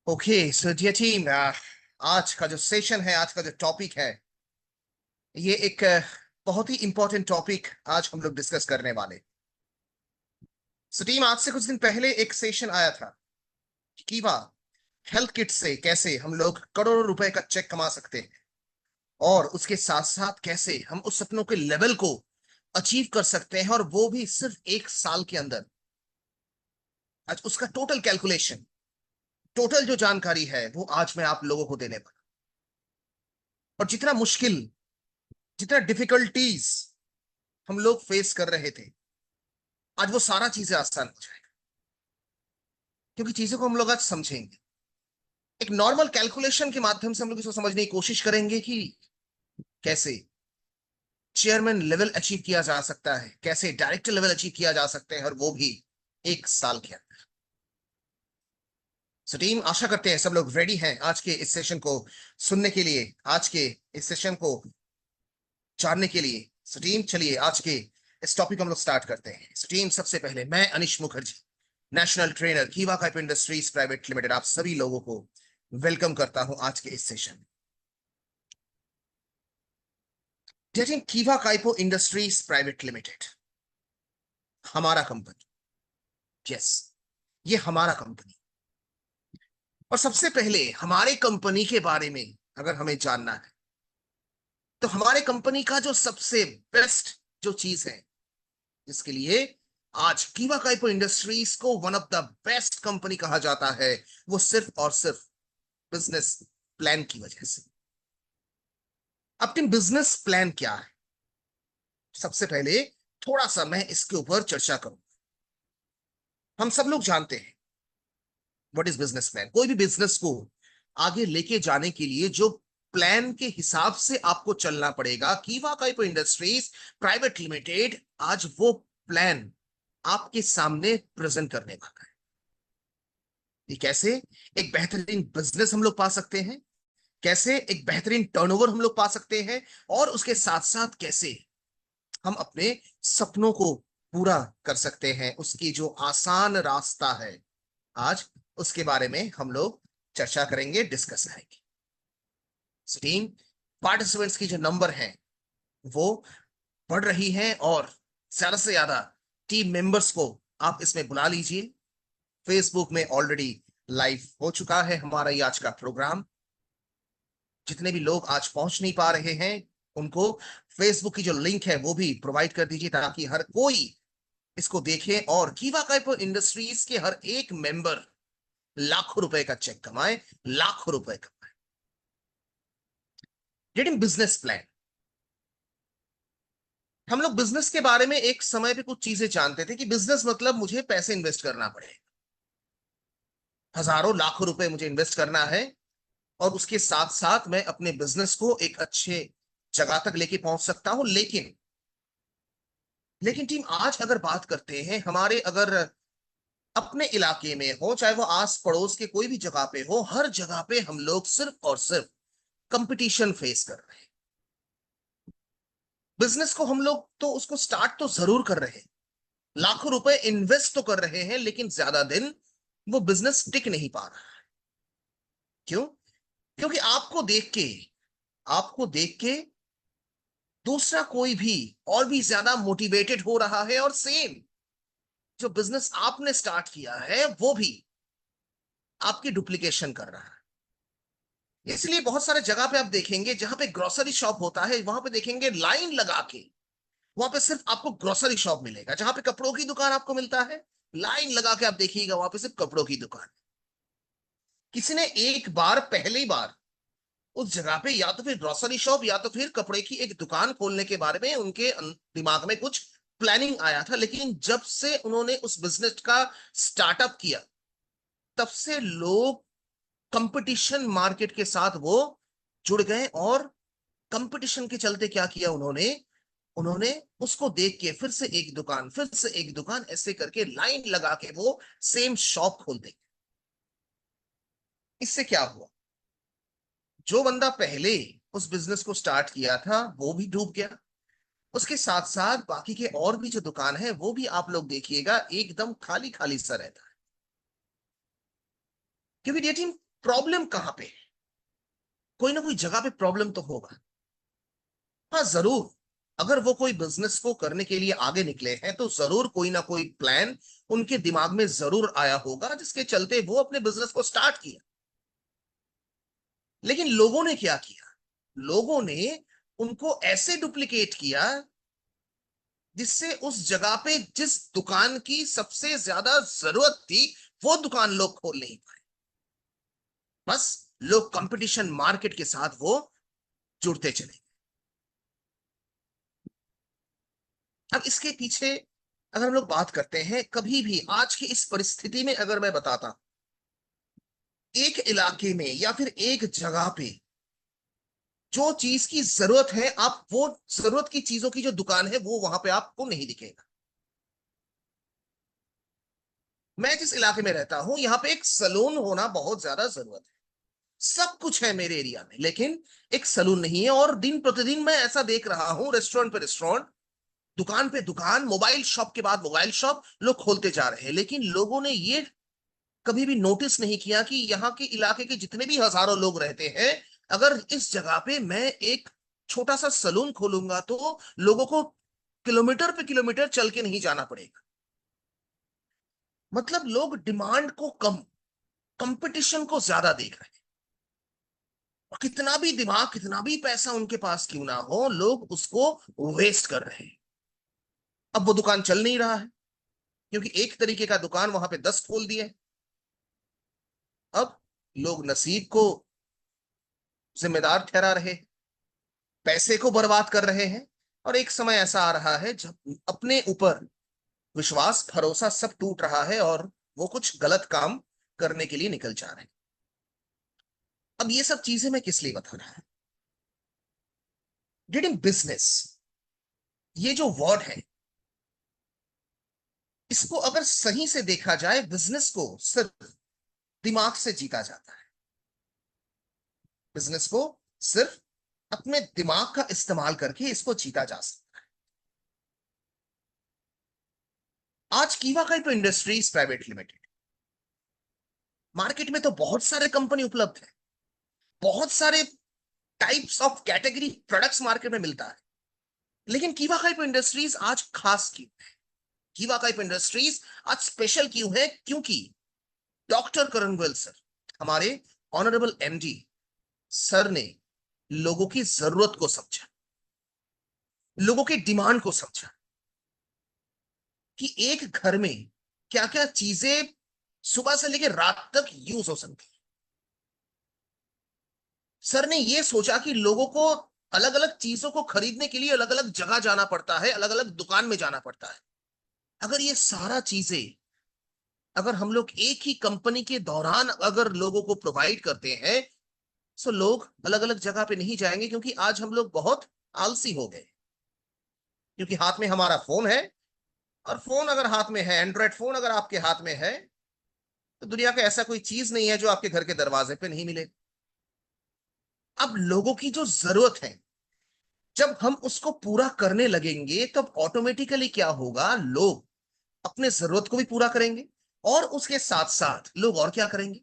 Okay so dear team, आज का जो सेशन है, आज का जो टॉपिक है, ये एक बहुत ही इंपॉर्टेंट टॉपिक आज हम लोग डिस्कस करने वाले। सो टीम, आज से कुछ दिन पहले एक सेशन आया था कि कीवा हेल्थ किट से कैसे हम लोग करोड़ों रुपए का चेक कमा सकते हैं, और उसके साथ साथ कैसे हम उस सपनों के लेवल को अचीव कर सकते हैं, और वो भी सिर्फ एक साल के अंदर। आज उसका टोटल कैलकुलेशन, टोटल जो जानकारी है, वो आज मैं आप लोगों को देने वाला। और जितना मुश्किल, जितना डिफिकल्टीज हम लोग फेस कर रहे थे, आज वो सारा चीजें आसान हो जाएगा, क्योंकि चीजों को हम लोग आज समझेंगे। एक नॉर्मल कैलकुलेशन के माध्यम से हम लोग इसको समझने की कोशिश करेंगे कि कैसे चेयरमैन लेवल अचीव किया जा सकता है, कैसे डायरेक्टर लेवल अचीव किया जा सकते हैं, और वो भी एक साल के अंदर। सो टीम, आशा करते हैं सब लोग रेडी हैं आज के इस सेशन को सुनने के लिए, आज के इस सेशन को जानने के लिए। सो टीम, चलिए आज के इस टॉपिक को हम लोग स्टार्ट करते हैं। सो टीम, सबसे पहले मैं अनिश मुखर्जी, नेशनल ट्रेनर, कीवा काइप इंडस्ट्रीज प्राइवेट लिमिटेड, आप सभी लोगों को वेलकम करता हूं आज के इस सेशन में। डेटिंग कीवा काइपो इंडस्ट्रीज प्राइवेट लिमिटेड हमारा कंपनी, यस, ये हमारा कंपनी। और सबसे पहले हमारे कंपनी के बारे में अगर हमें जानना है, तो हमारे कंपनी का जो सबसे बेस्ट जो चीज है, जिसके लिए आज कीवा काइपो इंडस्ट्रीज को one of the best company कहा जाता है, वो सिर्फ और सिर्फ बिजनेस प्लान की वजह से। अब टीम, बिजनेस प्लान क्या है, सबसे पहले थोड़ा सा मैं इसके ऊपर चर्चा करूं। हम सब लोग जानते हैं व्हाट इज बिजनेस प्लान। कोई भी बिजनेस को आगे लेके जाने के लिए जो प्लान के हिसाब से आपको चलना पड़ेगा, कीवा काइपो इंडस्ट्रीज प्राइवेट लिमिटेड आज वो प्लान आपके सामने प्रेजेंट करने वाला है। ये कैसे एक बेहतरीन बिजनेस हम लोग पा सकते हैं, कैसे एक बेहतरीन टर्नओवर हम लोग पा सकते हैं, और उसके साथ साथ कैसे हम अपने सपनों को पूरा कर सकते हैं, उसकी जो आसान रास्ता है, आज उसके बारे में हम लोग चर्चा करेंगे, डिस्कस करेंगे। टीम, पार्टिसिपेंट्स की जो नंबर है वो बढ़ रही है, और ज्यादा से ज्यादा टीम मेंबर्स को आप इसमें बुला लीजिए। फेसबुक में ऑलरेडी लाइव हो चुका है हमारा ये आज का प्रोग्राम। जितने भी लोग आज पहुंच नहीं पा रहे हैं, उनको फेसबुक की जो लिंक है वो भी प्रोवाइड कर दीजिए, ताकि हर कोई इसको देखे, और कीवा काइपो इंडस्ट्रीज के हर एक मेंबर लाखों रुपए का चेक कमाए, लाखों रुपए कमाए। गेटिंग बिजनेस प्लान, हम लोग बिजनेस के बारे में एक समय पे कुछ चीजें जानते थे कि बिजनेस मतलब मुझे पैसे इन्वेस्ट करना पड़ेगा, हजारों लाखों रुपए मुझे इन्वेस्ट करना है, और उसके साथ साथ मैं अपने बिजनेस को एक अच्छे जगह तक लेके पहुंच सकता हूं। लेकिन लेकिन टीम, आज अगर बात करते हैं, हमारे अगर अपने इलाके में हो, चाहे वो आस पड़ोस के कोई भी जगह पे हो, हर जगह पे हम लोग सिर्फ और सिर्फ कंपटीशन फेस कर रहे हैं। बिजनेस को हम लोग तो उसको स्टार्ट तो जरूर कर रहे हैं, लाखों रुपए इन्वेस्ट तो कर रहे हैं, लेकिन ज्यादा दिन वो बिजनेस टिक नहीं पा रहा है। क्यों? क्योंकि आपको देख के दूसरा कोई भी और भी ज्यादा मोटिवेटेड हो रहा है, और सेम जो बिजनेस आपने स्टार्ट किया है वो भी आपकी डुप्लीकेशन कर रहा है। इसलिए बहुत सारे जगह पे आप देखेंगे, जहां पे ग्रोसरी शॉप होता है, वहां पे देखेंगे लाइन लगा के, वहां पे सिर्फ आपको ग्रोसरी शॉप मिलेगा। जहां पे कपड़ों की दुकान आपको मिलता है, लाइन लगा के आप देखिएगा, वहां पे सिर्फ कपड़ों की दुकान। किसी ने एक बार, पहली बार उस जगह पे या तो फिर ग्रोसरी शॉप या तो फिर कपड़े की एक दुकान खोलने के बारे में उनके दिमाग में कुछ प्लानिंग आया था, लेकिन जब से उन्होंने उस बिजनेस का स्टार्टअप किया, तब से लोग कंपटीशन मार्केट के साथ वो जुड़ गए, और कंपटीशन के चलते क्या किया उन्होंने, उन्होंने उसको देख के फिर से एक दुकान, फिर से एक दुकान, ऐसे करके लाइन लगा के वो सेम शॉप खोल देंगे। इससे क्या हुआ, जो बंदा पहले उस बिजनेस को स्टार्ट किया था वो भी डूब गया, उसके साथ साथ बाकी के और भी जो दुकान है वो भी आप लोग देखिएगा एकदम खाली खाली सा रहता है। क्योंकि ये टीम, प्रॉब्लम कहां पे है? कोई ना कोई जगह पे प्रॉब्लम तो होगा। हाँ जरूर, अगर वो कोई बिजनेस को करने के लिए आगे निकले हैं तो जरूर कोई ना कोई प्लान उनके दिमाग में जरूर आया होगा जिसके चलते वो अपने बिजनेस को स्टार्ट किया। लेकिन लोगों ने क्या किया? लोगों ने उनको ऐसे डुप्लीकेट किया जिससे उस जगह पे जिस दुकान की सबसे ज्यादा जरूरत थी वो दुकान लोग खोल नहीं पाए। बस लोग कंपटीशन मार्केट के साथ वो जुड़ते चले। अब इसके पीछे अगर हम लोग बात करते हैं, कभी भी आज की इस परिस्थिति में अगर मैं बताता, एक इलाके में या फिर एक जगह पे जो चीज की जरूरत है, आप वो जरूरत की चीजों की जो दुकान है वो वहां पे आपको नहीं दिखेगा। मैं जिस इलाके में रहता हूं यहां पे एक सलून होना बहुत ज्यादा जरूरत है। सब कुछ है मेरे एरिया में, लेकिन एक सलून नहीं है। और दिन प्रतिदिन मैं ऐसा देख रहा हूं, रेस्टोरेंट पे रेस्टोरेंट, दुकान पे दुकान, मोबाइल शॉप के बाद मोबाइल शॉप लोग खोलते जा रहे हैं। लेकिन लोगों ने ये कभी भी नोटिस नहीं किया कि यहाँ के इलाके के जितने भी हजारों लोग रहते हैं, अगर इस जगह पे मैं एक छोटा सा सलून खोलूंगा तो लोगों को किलोमीटर पे किलोमीटर चल के नहीं जाना पड़ेगा। मतलब लोग डिमांड को कम, कंपटीशन को ज्यादा देख रहे हैं। और कितना भी दिमाग, कितना भी पैसा उनके पास क्यों ना हो, लोग उसको वेस्ट कर रहे हैं। अब वो दुकान चल नहीं रहा है क्योंकि एक तरीके का दुकान वहां पे 10 खोल दिए। अब लोग नसीब को जिम्मेदार ठहरा रहे हैं, पैसे को बर्बाद कर रहे हैं। और एक समय ऐसा आ रहा है जब अपने ऊपर विश्वास, भरोसा सब टूट रहा है और वो कुछ गलत काम करने के लिए निकल जा रहे हैं। अब ये सब चीजें मैं किस लिए बता रहा हूं? डिड बिजनेस, ये जो वर्ड है, इसको अगर सही से देखा जाए, बिजनेस को सिर्फ दिमाग से जीता जाता है। बिजनेस को सिर्फ अपने दिमाग का इस्तेमाल करके इसको जीता जा सकता है। आज कीवा Kyoto industries private limited, market में तो बहुत सारे कंपनी उपलब्ध है, बहुत सारे types of category products market में मिलता है। लेकिन कीवा काइटो इंडस्ट्रीज आज खास क्यों है? कीवा काइटो इंडस्ट्रीज आज स्पेशल क्यों है? क्योंकि डॉक्टर करण गोयल सर, हमारे ऑनरेबल एमडी सर ने लोगों की जरूरत को समझा, लोगों की डिमांड को समझा कि एक घर में क्या क्या चीजें सुबह से लेकर रात तक यूज हो सकती है। सर ने यह सोचा कि लोगों को अलग अलग चीजों को खरीदने के लिए अलग अलग जगह जाना पड़ता है, अलग अलग दुकान में जाना पड़ता है। अगर ये सारा चीजें अगर हम लोग एक ही कंपनी के दौरान अगर लोगों को प्रोवाइड करते हैं, तो लोग अलग अलग जगह पे नहीं जाएंगे। क्योंकि आज हम लोग बहुत आलसी हो गए, क्योंकि हाथ में हमारा फोन है। और फोन अगर हाथ में है, एंड्रॉयड फोन अगर आपके हाथ में है, तो दुनिया का ऐसा कोई चीज नहीं है जो आपके घर के दरवाजे पे नहीं मिले। अब लोगों की जो जरूरत है, जब हम उसको पूरा करने लगेंगे तब ऑटोमेटिकली क्या होगा, लोग अपने जरूरत को भी पूरा करेंगे। और उसके साथ साथ लोग और क्या करेंगे,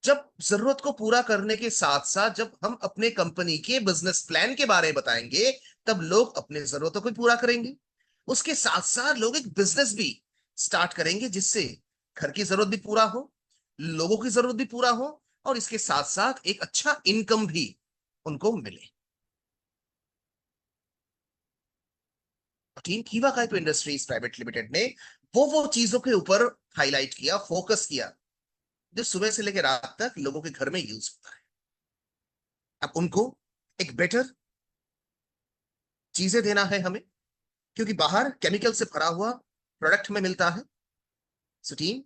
जब जरूरत को पूरा करने के साथ साथ जब हम अपने कंपनी के बिजनेस प्लान के बारे में बताएंगे, तब लोग अपने जरूरतों को भी पूरा करेंगे। उसके साथ साथ लोग एक बिजनेस भी स्टार्ट करेंगे जिससे घर की जरूरत भी पूरा हो, लोगों की जरूरत भी पूरा हो, और इसके साथ साथ एक अच्छा इनकम भी उनको मिले। टीम कीवा काइटो इंडस्ट्रीज प्राइवेट लिमिटेड ने वो चीजों के ऊपर हाईलाइट किया, फोकस किया, जो सुबह से लेकर रात तक लोगों के घर में यूज होता है। अब उनको एक बेटर चीजें देना है हमें, क्योंकि बाहर केमिकल से भरा हुआ प्रोडक्ट में मिलता है। सो टीम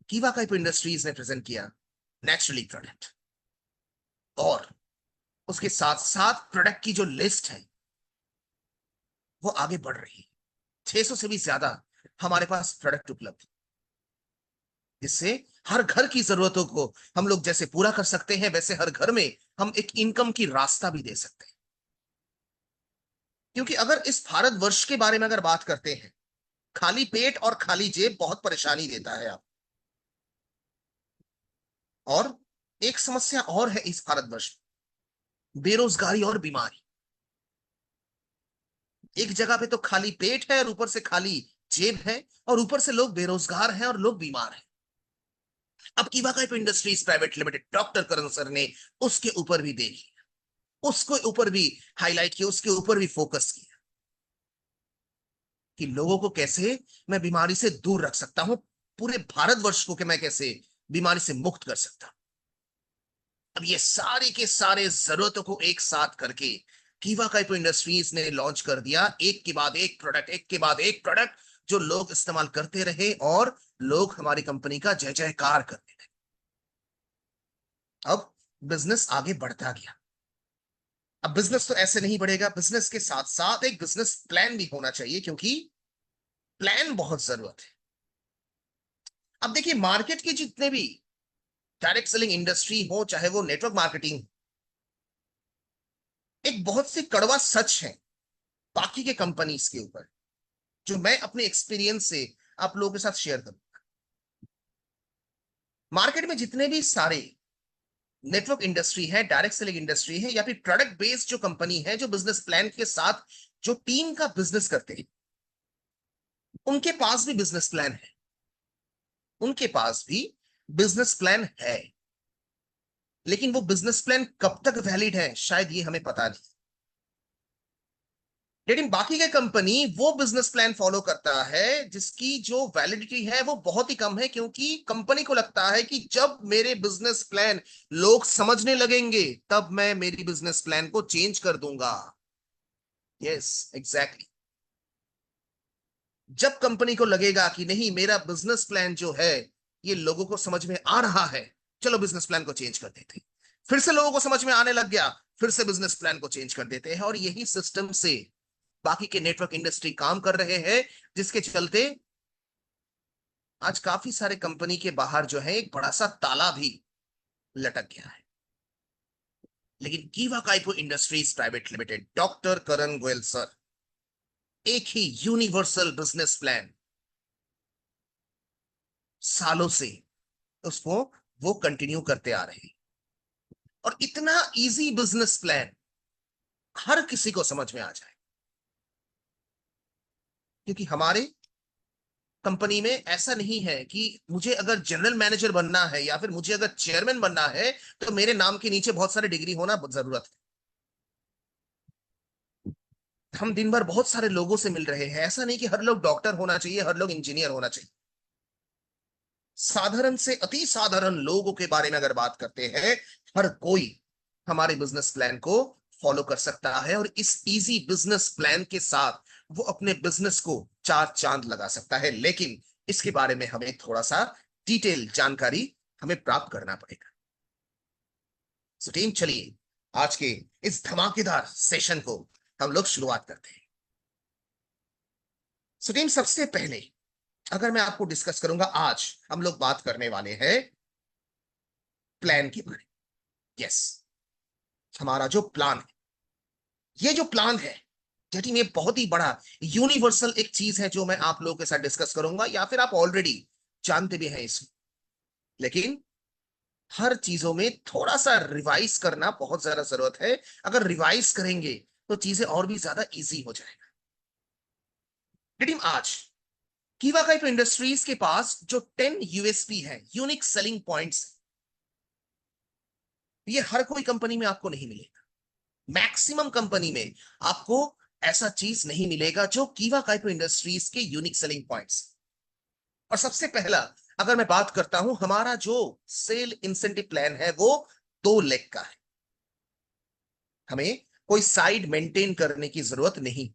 कीवा काइटो इंडस्ट्रीज ने प्रेजेंट किया नेचुरली प्रोडक्ट, और उसके साथ साथ प्रोडक्ट की जो लिस्ट है वो आगे बढ़ रही है। 600 से भी ज्यादा हमारे पास प्रोडक्ट उपलब्ध है, जिससे हर घर की जरूरतों को हम लोग जैसे पूरा कर सकते हैं, वैसे हर घर में हम एक इनकम की रास्ता भी दे सकते हैं। क्योंकि अगर इस भारतवर्ष के बारे में अगर बात करते हैं, खाली पेट और खाली जेब बहुत परेशानी देता है। आप और एक समस्या और है इस भारतवर्ष में, बेरोजगारी और बीमारी। एक जगह पे तो खाली पेट है और ऊपर से खाली जेब है, और ऊपर से लोग बेरोजगार हैं और लोग बीमार हैं। अब Keva Kaipo industries private limited, doctor Karan sir ने उसके ऊपर भी देखी, उसके ऊपर भी हाईलाइट किया, उसके ऊपर भी फोकस किया कि लोगों को कैसे मैं बीमारी से दूर रख सकता हूं, पूरे भारतवर्ष को कि मैं कैसे बीमारी से मुक्त कर सकता हूं। अब ये सारे के सारे जरूरतों को एक साथ करके कीवा काइपो इंडस्ट्रीज ने लॉन्च कर दिया, एक के बाद एक प्रोडक्ट, एक के बाद एक प्रोडक्ट, जो लोग इस्तेमाल करते रहे और लोग हमारी कंपनी का जय जयकार करते रहे। अब बिजनेस आगे बढ़ता गया। अब बिजनेस तो ऐसे नहीं बढ़ेगा, बिजनेस के साथ साथ एक बिजनेस प्लान भी होना चाहिए, क्योंकि प्लान बहुत जरूरत है। अब देखिए, मार्केट की जितने भी डायरेक्ट सेलिंग इंडस्ट्री हो, चाहे वो नेटवर्क मार्केटिंग, एक बहुत सी कड़वा सच है बाकी के कंपनीज के ऊपर, जो मैं अपने एक्सपीरियंस से आप लोगों के साथ शेयर करूं। मार्केट में जितने भी सारे नेटवर्क इंडस्ट्री है, डायरेक्ट सेलिंग इंडस्ट्री है, या फिर प्रोडक्ट बेस्ड जो कंपनी है, जो बिजनेस प्लान के साथ जो टीम का बिजनेस करते हैं, उनके पास भी बिजनेस प्लान है, उनके पास भी बिजनेस प्लान है। लेकिन वो बिजनेस प्लान कब तक वैलिड है, शायद ये हमें पता नहीं। लेकिन बाकी के कंपनी वो बिजनेस प्लान फॉलो करता है जिसकी जो वैलिडिटी है वो बहुत ही कम है, क्योंकि कंपनी को लगता है कि जब मेरे बिजनेस प्लान लोग समझने लगेंगे तब मैं मेरी बिजनेस प्लान को चेंज कर दूंगा। Yes, exactly. जब कंपनी को लगेगा कि नहीं, मेरा बिजनेस प्लान जो है ये लोगों को समझ में आ रहा है, चलो बिजनेस प्लान को चेंज कर देते हैं। फिर से लोगों को समझ में आने लग गया, फिर से बिजनेस प्लान को चेंज कर देते हैं, और यही सिस्टम से बाकी के नेटवर्क इंडस्ट्री काम कर रहे हैं, जिसके चलते आज काफी सारे कंपनी के बाहर जो है एक बड़ा सा ताला भी लटक गया है। लेकिन कीवा काइपो इंडस्ट्रीज प्राइवेट लिमिटेड, डॉक्टर करण गोयल सर, एक ही यूनिवर्सल बिजनेस प्लान सालों से उसको वो कंटिन्यू करते आ रहे हैं। और इतना इजी बिजनेस प्लान हर किसी को समझ में आ जाए, क्योंकि हमारे कंपनी में ऐसा नहीं है कि मुझे अगर जनरल मैनेजर बनना है या फिर मुझे अगर चेयरमैन बनना है तो मेरे नाम के नीचे बहुत सारी डिग्री होना जरूरत है। हम दिन भर बहुत सारे लोगों से मिल रहे हैं, ऐसा नहीं कि हर लोग डॉक्टर होना चाहिए, हर लोग इंजीनियर होना चाहिए। साधारण से अति साधारण लोगों के बारे में अगर बात करते हैं, हर कोई हमारे बिजनेस प्लान को फॉलो कर सकता है, और इस इजी बिजनेस प्लान के साथ वो अपने बिजनेस को चार चांद लगा सकता है। लेकिन इसके बारे में हमें थोड़ा सा डिटेल जानकारी हमें प्राप्त करना पड़ेगा। सो टीम, चलिए आज के इस धमाकेदार सेशन को हम लोग शुरुआत करते हैं। सो टीम, सबसे पहले अगर मैं आपको डिस्कस करूंगा, आज हम लोग बात करने वाले हैं प्लान के बारे में। यस, हमारा जो प्लान है, ये जो प्लान है जटिन, ये बहुत ही बड़ा यूनिवर्सल एक चीज है जो मैं आप लोगों के साथ डिस्कस करूंगा, या फिर आप ऑलरेडी जानते भी हैं इसको। लेकिन हर चीजों में थोड़ा सा रिवाइज करना बहुत ज्यादा जरूरत है। अगर रिवाइज करेंगे तो चीजें और भी ज्यादा इजी हो जाएगा। लेकिन आज कीवा काइपो इंडस्ट्रीज के पास जो 10 यूएसपी है, यूनिक सेलिंग पॉइंट्स, ये हर कोई कंपनी में आपको नहीं मिलेगा। मैक्सिमम कंपनी में आपको ऐसा चीज नहीं मिलेगा जो कीवा काइपो इंडस्ट्रीज के यूनिक सेलिंग पॉइंट्स। और सबसे पहला, अगर मैं बात करता हूं, हमारा जो सेल इंसेंटिव प्लान है वो 2 लेग का है। हमें कोई साइड मेंटेन करने की जरूरत नहीं।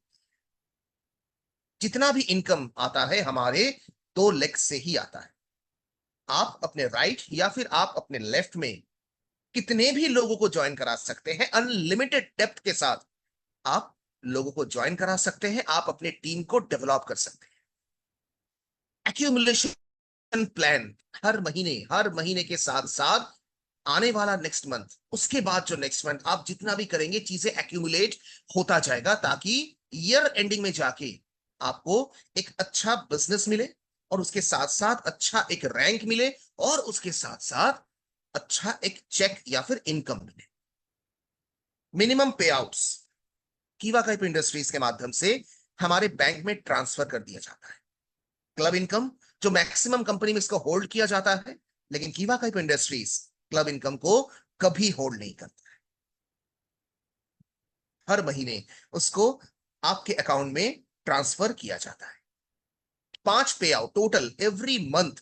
जितना भी इनकम आता है हमारे 2 लेग से ही आता है। आप अपने राइट या फिर आप अपने लेफ्ट में कितने भी लोगों को ज्वाइन करा सकते हैं, अनलिमिटेड डेप्थ के साथ आप लोगों को ज्वाइन करा सकते हैं, आप अपने टीम को डेवलप कर सकते हैं। एक्यूमुलेशन प्लान, हर महीने के साथ साथ आने वाला नेक्स्ट मंथ, उसके बाद जो नेक्स्ट मंथ आप जितना भी करेंगे, चीजें एक्यूमुलेट होता जाएगा, ताकि ईयर एंडिंग में जाके आपको एक अच्छा बिजनेस मिले, और उसके साथ साथ अच्छा एक रैंक मिले, और उसके साथ साथ अच्छा एक चेक या फिर इनकम मिले। मिनिमम पे आउट्स कीवा काइप इंडस्ट्रीज के माध्यम से हमारे बैंक में ट्रांसफर कर दिया जाता है। क्लब इनकम जो मैक्सिमम कंपनी में इसको होल्ड किया जाता है, लेकिन कीवा काइप इंडस्ट्रीज क्लब इनकम को कभी होल्ड नहीं करता है। हर महीने उसको आपके अकाउंट में ट्रांसफर किया जाता है। 5 पे आउट टोटल एवरी मंथ,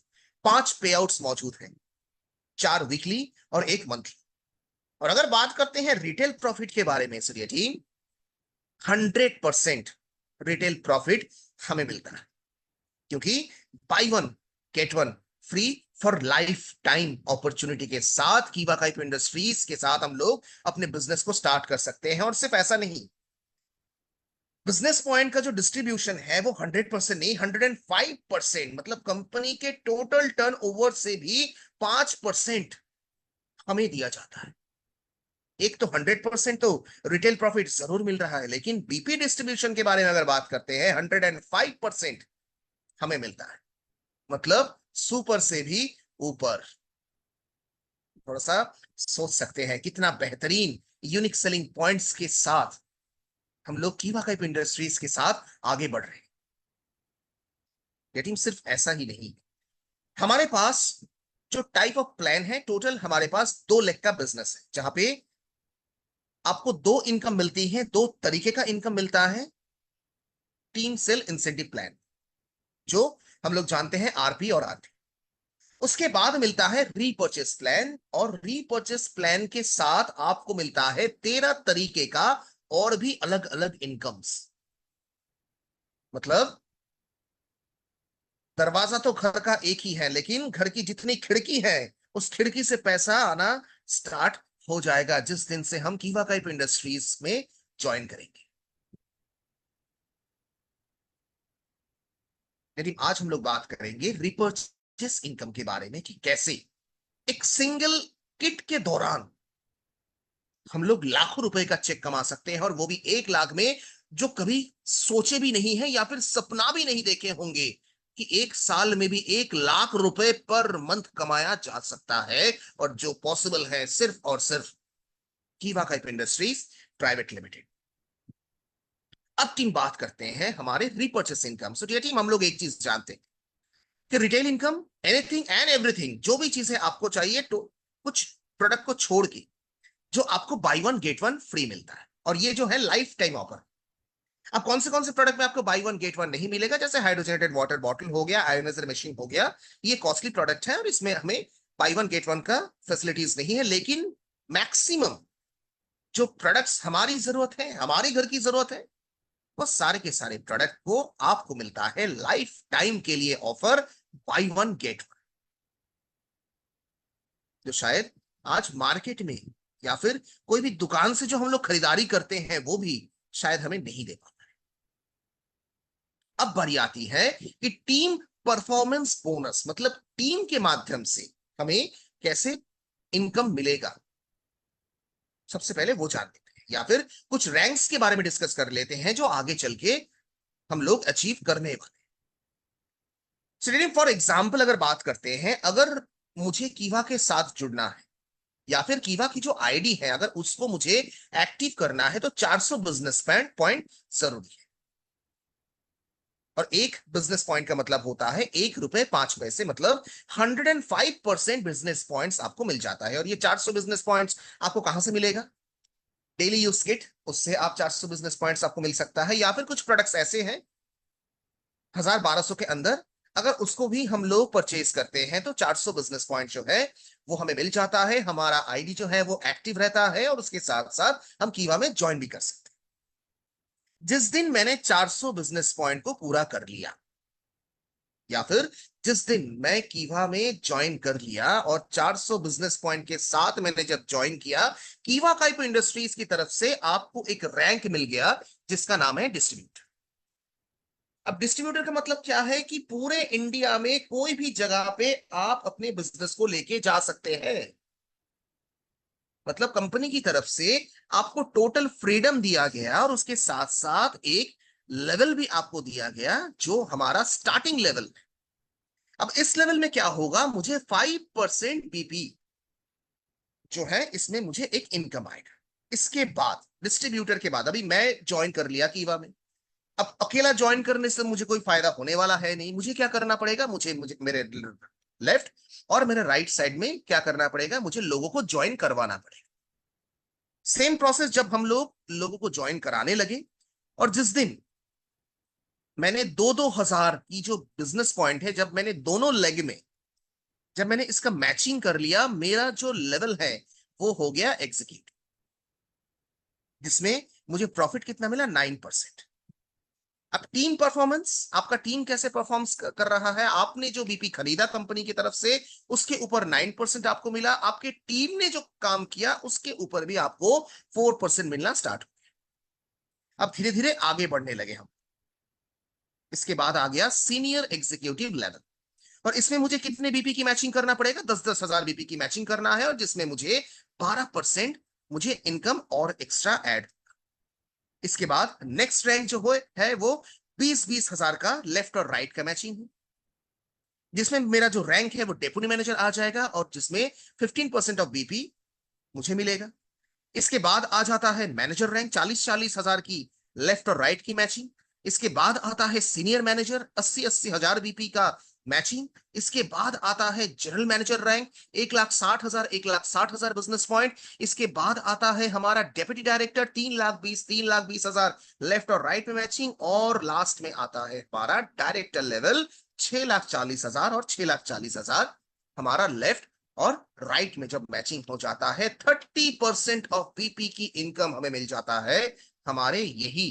5 पे आउट्स मौजूद हैं, 4 वीकली और 1 मंथली। और अगर बात करते हैं रिटेल प्रॉफिट के बारे में सूर्य जी, 100% रिटेल प्रॉफिट हमें मिलता है, क्योंकि by one get one free for life time opportunity के साथ कीवा काइप इंडस्ट्रीज के साथ हम लोग अपने बिजनेस को स्टार्ट कर सकते हैं। और सिर्फ ऐसा नहीं, बिजनेस पॉइंट का जो डिस्ट्रीब्यूशन है वो 100% नहीं, 105%, मतलब कंपनी के टोटल टर्नओवर से भी 5% हमें दिया जाता है। एक तो 100% तो रिटेल प्रॉफिट जरूर मिल रहा है, लेकिन बीपी डिस्ट्रीब्यूशन के बारे में अगर बात करते हैं 105% हमें मिलता है, मतलब सुपर से भी ऊपर। थोड़ा सा सोच सकते हैं कितना बेहतरीन यूनिक सेलिंग पॉइंट्स के साथ हम लोग कीवा काइप इंडस्ट्रीज के साथ आगे बढ़ रहे हैं। लेकिन सिर्फ ऐसा ही नहीं, हमारे पास जो टाइप ऑफ प्लान है, टोटल हमारे पास 2 लेग का बिजनेस है, जहां पे आपको 2 इनकम मिलती है, 2 तरीके का इनकम मिलता है। टीम सेल इंसेंटिव प्लान जो हम लोग जानते हैं आरपी और आरटी, उसके बाद मिलता है रीपर्चेस प्लान, और रीपर्चेस प्लान के साथ आपको मिलता है 13 तरीके का और भी अलग अलग इनकम्स। मतलब दरवाजा तो घर का एक ही है, लेकिन घर की जितनी खिड़की है उस खिड़की से पैसा आना स्टार्ट हो जाएगा जिस दिन से हम कीवा काइप इंडस्ट्रीज में ज्वाइन करेंगे। लेकिन आज हम लोग बात करेंगे रिपर्चेस इनकम के बारे में, कि कैसे एक सिंगल किट के दौरान हम लोग लाखों रुपए का चेक कमा सकते हैं, और वो भी 1 लाख में, जो कभी सोचे भी नहीं है या फिर सपना भी नहीं देखे होंगे कि 1 साल में भी 1 लाख रुपए पर मंथ कमाया जा सकता है, और जो पॉसिबल है सिर्फ और सिर्फ कीवा काइप इंडस्ट्रीज प्राइवेट लिमिटेड। अब टीम बात करते हैं हमारे रिपर्चेस इनकम। सो टीम हम लोग एक चीज जानते हैं कि retail income anything and everything, जो भी चीजें आपको चाहिए तो कुछ प्रोडक्ट को छोड़ के जो आपको by one get one free मिलता है, और ये जो है लाइफ टाइम ऑफर। अब कौन से प्रोडक्ट में आपको बाई वन गेट वन नहीं मिलेगा, जैसे हाइड्रोजनेटेड वाटर बॉटल हो गया, आयोनाइजर मशीन हो गया, ये कॉस्टली प्रोडक्ट है और इसमें हमें बाई वन गेट वन का फैसिलिटीज नहीं है। लेकिन मैक्सिमम जो प्रोडक्ट्स हमारी जरूरत है, हमारे घर की जरूरत है, वो सारे के सारे प्रोडक्ट को आपको मिलता है लाइफ टाइम के लिए offer, by one get one, जो शायद आज मार्केट में या फिर कोई भी दुकान से जो हम लोग खरीदारी करते हैं वो भी शायद हमें नहीं दे पाता है। अब बारी आती है कि टीम परफॉर्मेंस बोनस, मतलब टीम के माध्यम से हमें कैसे इनकम मिलेगा, सबसे पहले वो जान लेते हैं, या फिर कुछ रैंक्स के बारे में डिस्कस कर लेते हैं जो आगे चल के हम लोग अचीव करने वाले। चलिए फॉर एग्जाम्पल अगर बात करते हैं, अगर मुझे कीवा के साथ जुड़ना है या फिर कीवा की जो आईडी है अगर उसको मुझे एक्टिव करना है, तो 400 बिजनेस पॉइंट जरूरी है। और एक बिजनेस पॉइंट का मतलब होता है ₹1.05, मतलब 105% बिजनेस पॉइंट्स आपको मिल जाता है। और ये 400 बिजनेस पॉइंट्स आपको कहां से मिलेगा? डेली यूज किट, उससे आप 400 बिजनेस पॉइंट्स आपको मिल सकता है, या फिर कुछ प्रोडक्ट्स ऐसे हैं 1000-1200 के अंदर, अगर उसको भी हम लोग परचेज करते हैं तो 400 बिजनेस पॉइंट जो है वो हमें मिल जाता है। हमारा आईडी जो है वो एक्टिव रहता है, और उसके साथ साथ हम कीवा में ज्वाइन भी कर सकते हैं। जिस दिन मैंने 400 बिजनेस पॉइंट को पूरा कर लिया, या फिर जिस दिन मैं कीवा में ज्वाइन कर लिया और 400 बिजनेस पॉइंट के साथ मैंने जब ज्वाइन किया, कीवा काइपो इंडस्ट्रीज की तरफ से आपको एक रैंक मिल गया जिसका नाम है डिस्ट्रीब्यूटर। अब डिस्ट्रीब्यूटर का मतलब क्या है कि पूरे इंडिया में कोई भी जगह पे आप अपने बिजनेस को लेके जा सकते हैं। मतलब कंपनी की तरफ से आपको टोटल फ्रीडम दिया गया, और उसके साथ साथ एक लेवल भी आपको दिया गया जो हमारा स्टार्टिंग लेवल है। अब इस लेवल में क्या होगा, मुझे 5% बीपी जो है इसमें मुझे एक इनकम आएगा। इसके बाद डिस्ट्रीब्यूटर के बाद अभी मैं ज्वाइन कर लिया कीवा में। अब अकेला ज्वाइन करने से मुझे कोई फायदा होने वाला है नहीं। मुझे क्या करना पड़ेगा, मुझे मुझे मेरे लेफ्ट और मेरे राइट साइड में क्या करना पड़ेगा, मुझे लोगों को ज्वाइन करवाना पड़ेगा। सेम प्रोसेस जब हम लोग लोगों को ज्वाइन कराने लगे, और जिस दिन मैंने 2-2 हजार की जो बिजनेस पॉइंट है, जब मैंने दोनों लेग में जब मैंने इसका मैचिंग कर लिया, मेरा जो लेवल है वो हो गया एग्जीक्यूट, जिसमें मुझे प्रॉफिट कितना मिला, 9%। अब टीम परफॉर्मेंस, आपका टीम कैसे परफॉर्म कर रहा है। आपने जो बीपी खरीदा कंपनी की तरफ से, उसके ऊपर 9% आपको मिला। आपके टीम ने जो काम किया उसके ऊपर भी आपको 4% मिलना स्टार्ट हो गया। अब धीरे धीरे आगे बढ़ने लगे हम। इसके बाद आ गया सीनियर एग्जीक्यूटिव लेवल, और इसमें मुझे कितने बीपी की मैचिंग करना पड़ेगा, 10-10 हजार बीपी की मैचिंग करना है, और जिसमें मुझे 12% मुझे इनकम और एक्स्ट्रा ऐड। इसके बाद नेक्स्ट रैंक जो है वो 20-20 हजार का लेफ्ट और राइट का मैचिंग है, जिसमें मेरा जो रैंक है वो डेप्यूटी मैनेजर आ जाएगा, और जिसमें 15% ऑफ बीपी मुझे मिलेगा। इसके बाद आ जाता है मैनेजर रैंक, 40-40 हजार की लेफ्ट और राइट की मैचिंग। इसके बाद आता है सीनियर मैनेजर, 80-80 हजार बीपी का मैचिंग। इसके बाद आता है general manager rank, 1,60,000 1,60,000 business point. इसके बाद आता है हमारा डेप्यूटी डायरेक्टर, 3,20,000 लेफ्ट और राइट में मैचिंग। और लास्ट में आता है हमारा डायरेक्टर लेवल, 6,40,000 और 6,40,000 हमारा लेफ्ट और राइट में जब मैचिंग हो जाता है, 30% ऑफ बीपी की इनकम हमें मिल जाता है। हमारे यही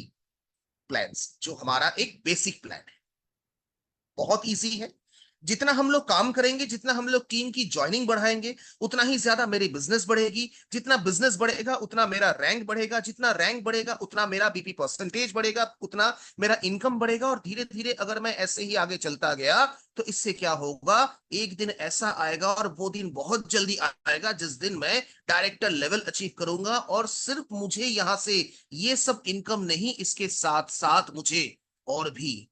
प्लान्स, जो हमारा एक बेसिक प्लान है, बहुत इजी है। जितना हम लोग काम करेंगे, जितना हम लोग टीम की ज्वाइनिंग बढ़ाएंगे, उतना ही ज्यादा मेरी बिजनेस बढ़ेगी। जितना बिजनेस बढ़ेगा उतना मेरा रैंक बढ़ेगा, जितना रैंक बढ़ेगा उतना मेरा बीपी परसेंटेज बढ़ेगा, उतना मेरा इनकम बढ़ेगा। और धीरे धीरे अगर मैं ऐसे ही आगे चलता गया, तो इससे क्या होगा, एक दिन ऐसा आएगा, और वो दिन बहुत जल्दी आएगा, जिस दिन मैं डायरेक्टर लेवल अचीव करूंगा। और सिर्फ मुझे यहां से ये सब इनकम नहीं, इसके साथ साथ मुझे और भी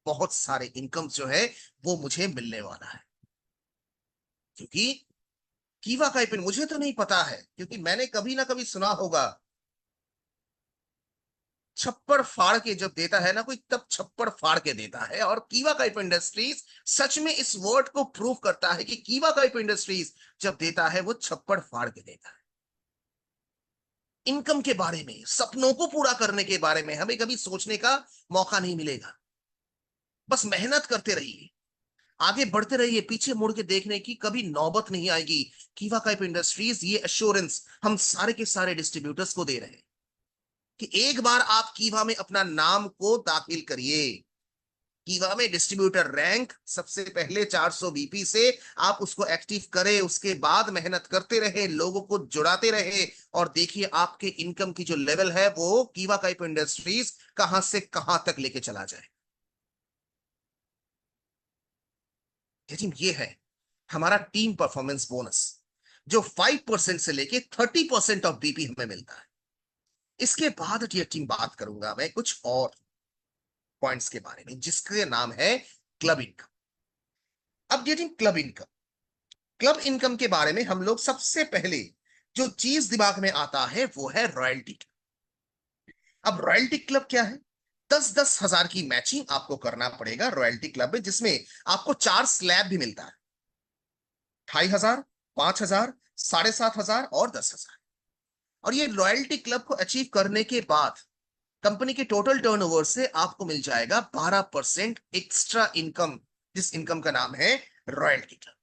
बहुत सारे इनकम जो है वो मुझे मिलने वाला है। क्योंकि कीवा का पिन मुझे तो नहीं पता है, क्योंकि मैंने कभी ना कभी सुना होगा, छप्पड़ फाड़ के जब देता है ना कोई, तब छप्पड़ फाड़ के देता है। और कीवा काइप इंडस्ट्रीज सच में इस वर्ड को प्रूव करता है कि कीवा काइप इंडस्ट्रीज जब देता है वो छप्पड़ फाड़ के देता है। इनकम के बारे में, सपनों को पूरा करने के बारे में हमें कभी सोचने का मौका नहीं मिलेगा। बस मेहनत करते रहिए, आगे बढ़ते रहिए, पीछे मुड़ के देखने की कभी नौबत नहीं आएगी। कीवा काइप इंडस्ट्रीज ये एश्योरेंस हम सारे के सारे डिस्ट्रीब्यूटर्स को दे रहे हैं कि एक बार आप कीवा में अपना नाम को दाखिल करिए। कीवा में डिस्ट्रीब्यूटर रैंक सबसे पहले 400 बीपी से आप उसको एक्टिव करें, उसके बाद मेहनत करते रहे, लोगों को जुड़ाते रहे, और देखिए आपके इनकम की जो लेवल है वो कीवा काइप इंडस्ट्रीज कहां से कहां तक लेके चला जाए। ये है हमारा टीम परफॉर्मेंस बोनस, जो 5% से लेके 30% ऑफ बीपी हमें मिलता है। इसके बाद ये टीम बात करूंगा मैं कुछ और पॉइंट्स के बारे में, जिसके नाम है club income. Updating club income. Club income के बारे में हम लोग सबसे पहले जो चीज दिमाग में आता है वो है रॉयल्टी। अब रॉयल्टी क्लब क्या है, 10-10 हजार की मैचिंग आपको करना पड़ेगा रॉयल्टी क्लब में, जिसमें आपको 4 स्लैब भी मिलता है, 2,500, 5,000, 7,500 और 10,000। और ये लॉयल्टी क्लब को अचीव करने के बाद कंपनी के टोटल टर्नओवर से आपको मिल जाएगा 12% एक्स्ट्रा इनकम, जिस इनकम का नाम है रॉयल्टी क्लब।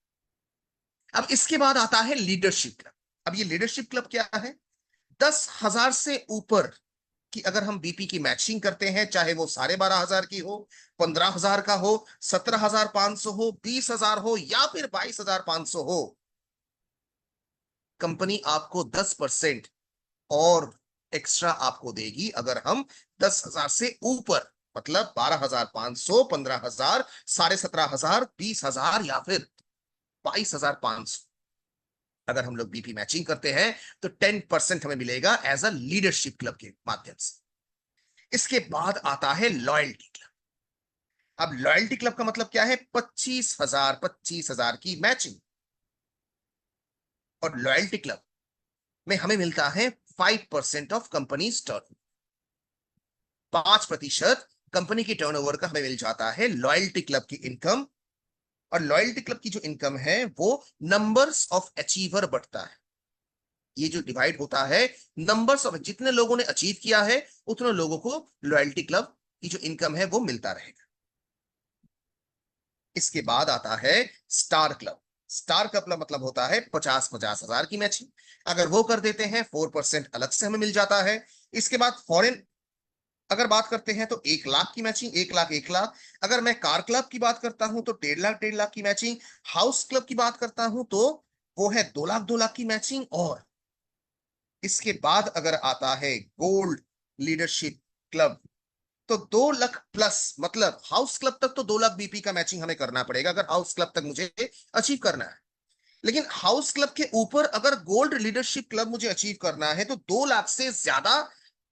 अब इसके बाद आता है लीडरशिप क्लब। अब ये लीडरशिप क्लब क्या है, 10,000 से ऊपर कि अगर हम बीपी की मैचिंग करते हैं, चाहे वो 12,500 की हो, 15,000 का हो, 17,500 हो, 20,000 हो, या फिर 22,500 हो, कंपनी आपको 10% और एक्स्ट्रा आपको देगी। अगर हम 10,000 से ऊपर, मतलब 12,500, 15,000, 17,500, 20,000 या फिर 22,500, अगर हम लोग बीपी मैचिंग करते हैं, तो 10% हमें मिलेगा एज अ लीडरशिप क्लब के माध्यम से। इसके बाद आता है लॉयल्टी क्लब। अब लॉयल्टी क्लब का मतलब क्या है, 25,000 की मैचिंग। और लॉयल्टी क्लब में हमें मिलता है 5% ऑफ कंपनीज टर्न। 5% कंपनी की टर्नओवर का हमें मिल जाता है लॉयल्टी क्लब की इनकम। और लॉयल्टी क्लब की जो इनकम है वो नंबर्स ऑफ अचीवर बढ़ता है। ये जो डिवाइड होता है नंबर्स ऑफ, जितने लोगों ने अचीव किया है उतने लोगों को लॉयल्टी क्लब की जो इनकम है वो मिलता रहेगा। इसके बाद आता है स्टार क्लब। स्टार क्लब का मतलब होता है 50,000 की मैचिंग। अगर वो कर देते हैं 4% अलग से हमें मिल जाता है। इसके बाद फॉरेन अगर बात करते हैं तो 1 लाख की मैचिंग, 1 लाख 1 लाख। अगर मैं कार क्लब की बात करता हूं तो 1.5 लाख 1.5 लाख की मैचिंग। हाउस क्लब की बात करता हूं तो वो है 2 लाख 2 लाख की मैचिंग। और इसके बाद अगर आता है गोल्ड लीडरशिप क्लब तो 2 लाख प्लस, मतलब हाउस क्लब तक तो 2 लाख बीपी का मैचिंग हमें करना पड़ेगा अगर हाउस क्लब तक मुझे अचीव करना है। लेकिन हाउस क्लब के ऊपर अगर गोल्ड लीडरशिप क्लब मुझे अचीव करना है तो 2 लाख से ज्यादा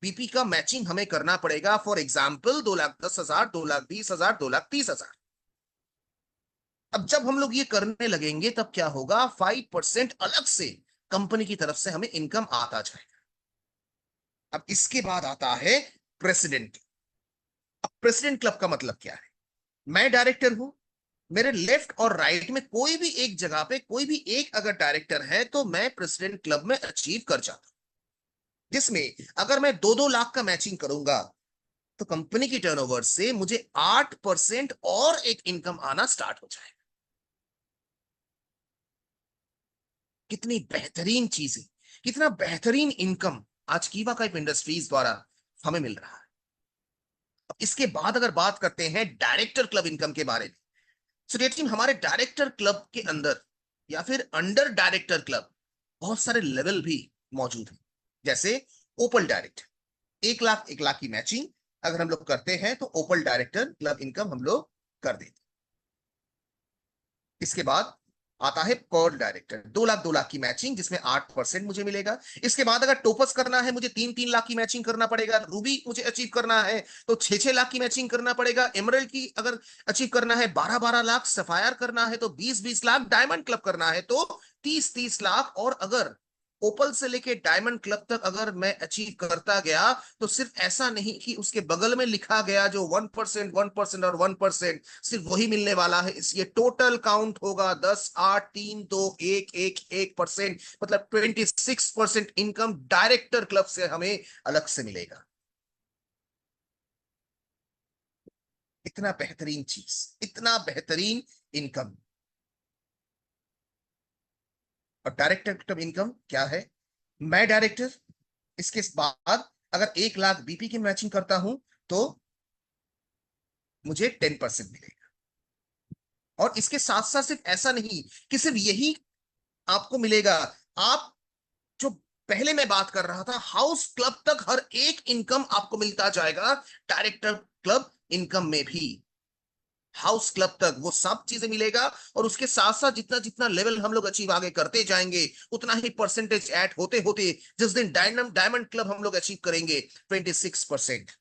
बीपी का मैचिंग हमें करना पड़ेगा। For example 2,10,000, 2,20,000, 2,30,000। अब जब हम लोग ये करने लगेंगे तब क्या होगा, 5% अलग से कंपनी की तरफ से हमें इनकम आता जाएगा। अब इसके बाद आता है प्रेसिडेंट। अब प्रेसिडेंट क्लब का मतलब क्या है, मैं डायरेक्टर हूं, मेरे लेफ्ट और राइट में कोई भी एक जगह पे कोई भी एक अगर डायरेक्टर है तो मैं प्रेसिडेंट क्लब में अचीव कर जाता हूं। जिसमें अगर मैं 2-2 लाख का मैचिंग करूंगा तो कंपनी की टर्नओवर से मुझे 8% और एक इनकम आना स्टार्ट हो जाएगा। कितनी बेहतरीन चीजें, कितना बेहतरीन इनकम आज कीवा काइप इंडस्ट्रीज द्वारा हमें मिल रहा है। अब इसके बाद अगर बात करते हैं डायरेक्टर क्लब इनकम के बारे में, तो टीम हमारे डायरेक्टर क्लब के अंदर या फिर अंडर डायरेक्टर क्लब बहुत सारे लेवल भी मौजूद हैं। जैसे ओपल डायरेक्टर, 1 लाख 1 लाख की मैचिंग अगर हम लोग करते हैं तो ओपल डायरेक्टर क्लब इनकम हम लोग कर देते हैं। इसके बाद आता है पर्ल डायरेक्टर, 2 लाख 2 लाख की मैचिंग जिसमें 8% मुझे मिलेगा। इसके बाद अगर टोपस करना है मुझे 3-3 लाख की मैचिंग करना पड़ेगा। रूबी मुझे अचीव करना है तो 6-6 लाख की मैचिंग करना पड़ेगा। एमरल्ड की अगर अचीव करना है 12-12 लाख। सफायर करना है तो 20-20 लाख। डायमंड क्लब करना है तो 30-30 लाख। और अगर ओपल से लेके डायमंड क्लब तक अगर मैं अचीव करता गया तो सिर्फ ऐसा नहीं कि उसके बगल में लिखा गया जो 1%, 1% और 1% सिर्फ वही मिलने वाला है। इसलिए टोटल काउंट होगा 10, 8, 3, 2, 1, 1, 1%, मतलब 26% इनकम डायरेक्टर क्लब से हमें अलग से मिलेगा। इतना बेहतरीन चीज, इतना बेहतरीन इनकम। और डायरेक्टर क्लब इनकम क्या है, मैं डायरेक्टर, इसके बाद अगर 1 लाख बीपी की मैचिंग करता हूं तो मुझे 10% मिलेगा। और इसके साथ साथ सिर्फ ऐसा नहीं कि सिर्फ यही आपको मिलेगा, आप जो पहले मैं बात कर रहा था हाउस क्लब तक हर एक इनकम आपको मिलता जाएगा। डायरेक्टर क्लब इनकम में भी हाउस क्लब तक वो सब चीजें मिलेगा। और उसके साथ साथ जितना जितना लेवल हम लोग अचीव आगे करते जाएंगे उतना ही परसेंटेज ऐड होते होते जिस दिन डायमंड क्लब हम लोग अचीव करेंगे 26%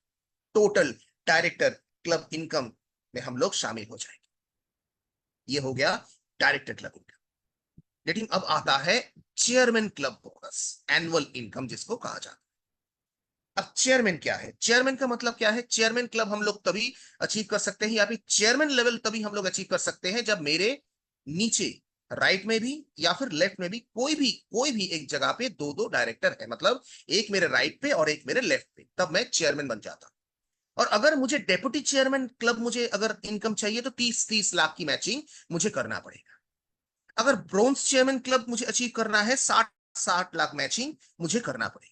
टोटल डायरेक्टर क्लब इनकम में हम लोग शामिल हो जाएंगे। ये हो गया डायरेक्टर क्लब इनकम। लेकिन अब आता है chairman club bonus, annual income जिसको कहा जाता है। अब चेयरमैन क्या है, चेयरमैन का मतलब क्या है, चेयरमैन क्लब हम लोग तभी अचीव कर सकते हैं या फिर चेयरमैन लेवल तभी हम लोग अचीव कर सकते हैं जब मेरे नीचे राइट में भी या फिर लेफ्ट में भी कोई भी एक जगह पे दो दो डायरेक्टर है, मतलब एक मेरे राइट पे और एक मेरे लेफ्ट पे, तब मैं चेयरमैन बन जाता हूं। और अगर मुझे डेप्यूटी चेयरमैन क्लब मुझे अगर इनकम चाहिए तो 30-30 लाख की मैचिंग मुझे करना पड़ेगा। अगर ब्रोंज चेयरमैन क्लब मुझे अचीव करना है 60-60 लाख मैचिंग मुझे करना पड़ेगा।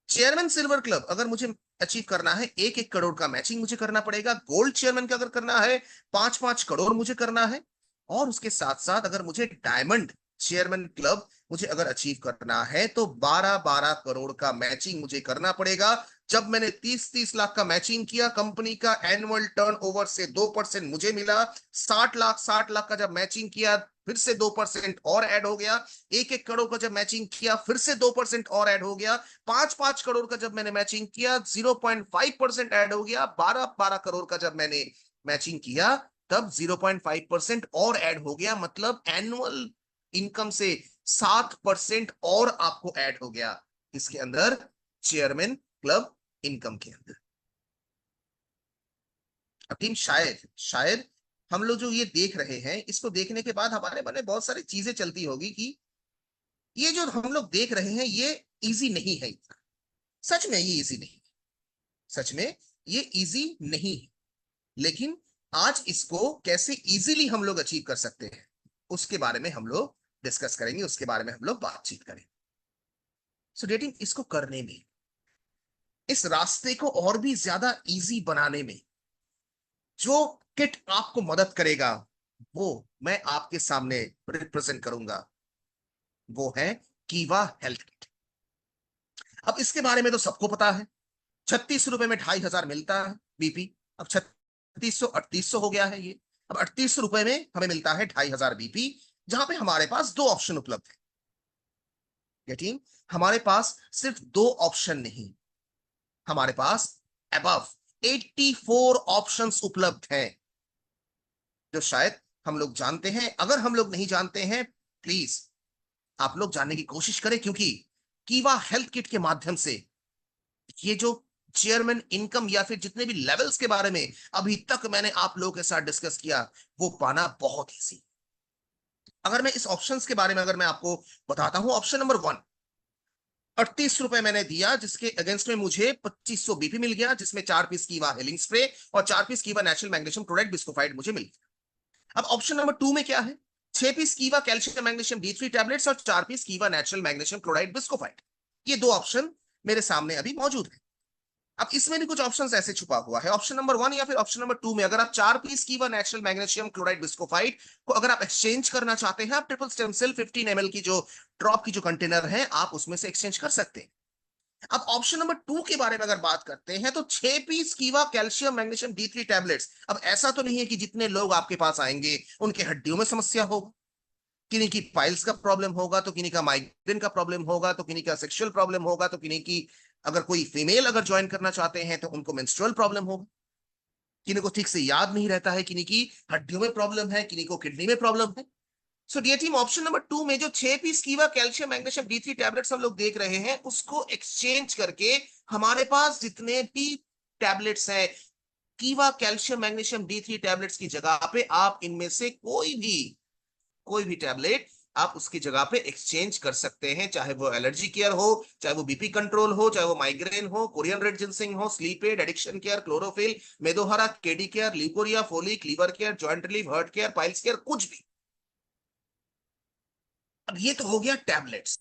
चेयरमैन सिल्वर क्लब अगर मुझे अचीव करना है 1-1 करोड़ का मैचिंग मुझे करना पड़ेगा। गोल्ड चेयरमैन का अगर करना है 5-5 करोड़ मुझे करना है। और उसके साथ साथ अगर मुझे डायमंड चेयरमैन क्लब मुझे अगर अचीव करना है तो 12-12 करोड़ का मैचिंग मुझे करना पड़ेगा। जब मैंने 30-30 लाख का मैचिंग किया, कंपनी का एनुअल टर्नओवर से 2% मुझे मिला। 60 लाख का जब मैचिंग किया फिर से 2% और ऐड हो गया। 1-1 करोड़ का जब मैचिंग किया फिर से 2% और ऐड हो गया। 5-5 करोड़ का जब मैंने मैचिंग किया 0.5% ऐड हो गया। 12-12 करोड़ का जब मैंने मैचिंग किया तब 0.5% और ऐड हो गया। मतलब एनुअल इनकम से 7% और आपको ऐड हो गया इसके अंदर, चेयरमैन क्लब इनकम के अंदर। अब टीम, शायद शायद हम लोग जो ये देख रहे हैं, इसको देखने के बाद हमारे मन में बहुत सारी चीजें चलती होगी कि ये जो हम लोग देख रहे हैं ये इजी नहीं है इतना। सच में ये इजी नहीं है, सच में ये इजी नहीं है। लेकिन आज इसको कैसे इजीली हम लोग अचीव कर सकते हैं उसके बारे में हम लोग डिस्कस करेंगे, उसके बारे में हम लोग बातचीत करेंगे। सो डेटिंग, इसको करने में, इस रास्ते को और भी ज्यादा इजी बनाने में जो किट आपको मदद करेगा वो मैं आपके सामने रिप्रेजेंट करूंगा, वो है कीवा हेल्थ किट। अब इसके बारे में तो सबको पता है, 36 रुपए में 2500 मिलता है बीपी। अब 3600 हो गया है ये। अब 3800 रुपए में हमें मिलता है 2500 बीपी, जहां पे हमारे पास दो ऑप्शन उपलब्ध है। गेटिंग, हमारे पास सिर्फ दो ऑप्शन नहीं, हमारे पास अबव 84 ऑप्शंस उपलब्ध हैं, जो शायद हम लोग जानते हैं। अगर हम लोग नहीं जानते हैं, प्लीज आप लोग जानने की कोशिश करें, क्योंकि कीवा हेल्थ किट के माध्यम से ये जो चेयरमैन इनकम या फिर जितने भी लेवल्स के बारे में अभी तक मैंने आप लोगों के साथ डिस्कस किया, वो पाना बहुत ईजी। अगर मैं इस ऑप्शंस के बारे में अगर मैं आपको बताता हूं, ऑप्शन नंबर 1, 38 रुपए मैंने दिया, जिसके अगेंस्ट में मुझे 2500 बीपी मिल गया, जिसमें 4 पीस कीवा हेलिंग स्प्रे और 4 पीस कीवा नेचुरल मैग्नीशियम क्लोराइड बिस्कोफाइड मुझे मिल गया। अब ऑप्शन नंबर 2 में क्या है, 6 पीस कीवा कैल्शियम मैग्नीशियम D3 टैबलेट्स और 4 पीस कीवा नेचुरल मैग्नीशियम क्लोराइड बिस्कोफाइड। ये दो ऑप्शन मेरे सामने अभी मौजूद है। अब इसमें भी कुछ ऑप्शंस ऐसे छुपा हुआ है, ऑप्शन नंबर 1 या फिर ऑप्शन नंबर 2 में अगर आप 4 पीस कीवा नेचुरल मैग्नीशियम क्लोराइड बिस्कोफाइड को अगर आप एक्सचेंज करना चाहते हैं, आप ट्रिपल स्टेम सेल 15 ml की जो ड्रॉप की जो कंटेनर है, आप उसमें से एक्सचेंज कर सकते हैं। अब ऑप्शन नंबर 2 के बारे में अगर बात करते हैं, तो 6 पीस कीवा कैल्शियम मैग्नीशियम D3 टैबलेट्स। अब ऐसा तो नहीं है कि जितने लोग आपके पास आएंगे उनके हड्डियों में समस्या होगा, किन्हीं की पाइल्स का प्रॉब्लम होगा, तो किन्हीं का माइग्रेन का प्रॉब्लम होगा, तो किन्हीं का सेक्सुअल प्रॉब्लम होगा, तो किन्हीं की अगर कोई फीमेल अगर ज्वाइन करना चाहते हैं तो उनको मेंस्ट्रुअल प्रॉब्लम होगा, किन्हीं को ठीक से याद नहीं रहता है, किन्हीं की हड्डियों में प्रॉब्लम है, किन्हीं को किडनी में प्रॉब्लम है। So dear team, option number 2 में जो 6 पीस कीवा कैल्शियम मैग्नीशियम D3 टैबलेट्स हम लोग देख रहे हैं, उसको एक्सचेंज करके हमारे पास जितने भी टैबलेट्स हैं, कीवा कैल्शियम मैग्नीशियम D3 टैबलेट्स की जगह पे आप इनमें से कोई भी टैबलेट आप उसकी जगह पे एक्सचेंज कर सकते हैं, चाहे वो एलर्जी केयर हो, चाहे वो बीपी कंट्रोल हो, चाहे वो माइग्रेन हो, कोरियन रेड जिनसिंग हो, sleep aid, addiction care, chlorophyll, Medohara, KD care, leucorrhoea, folic, liver care, joint relief, heart care, piles care, कुछ भी। अब ये तो हो गया टैबलेट्स।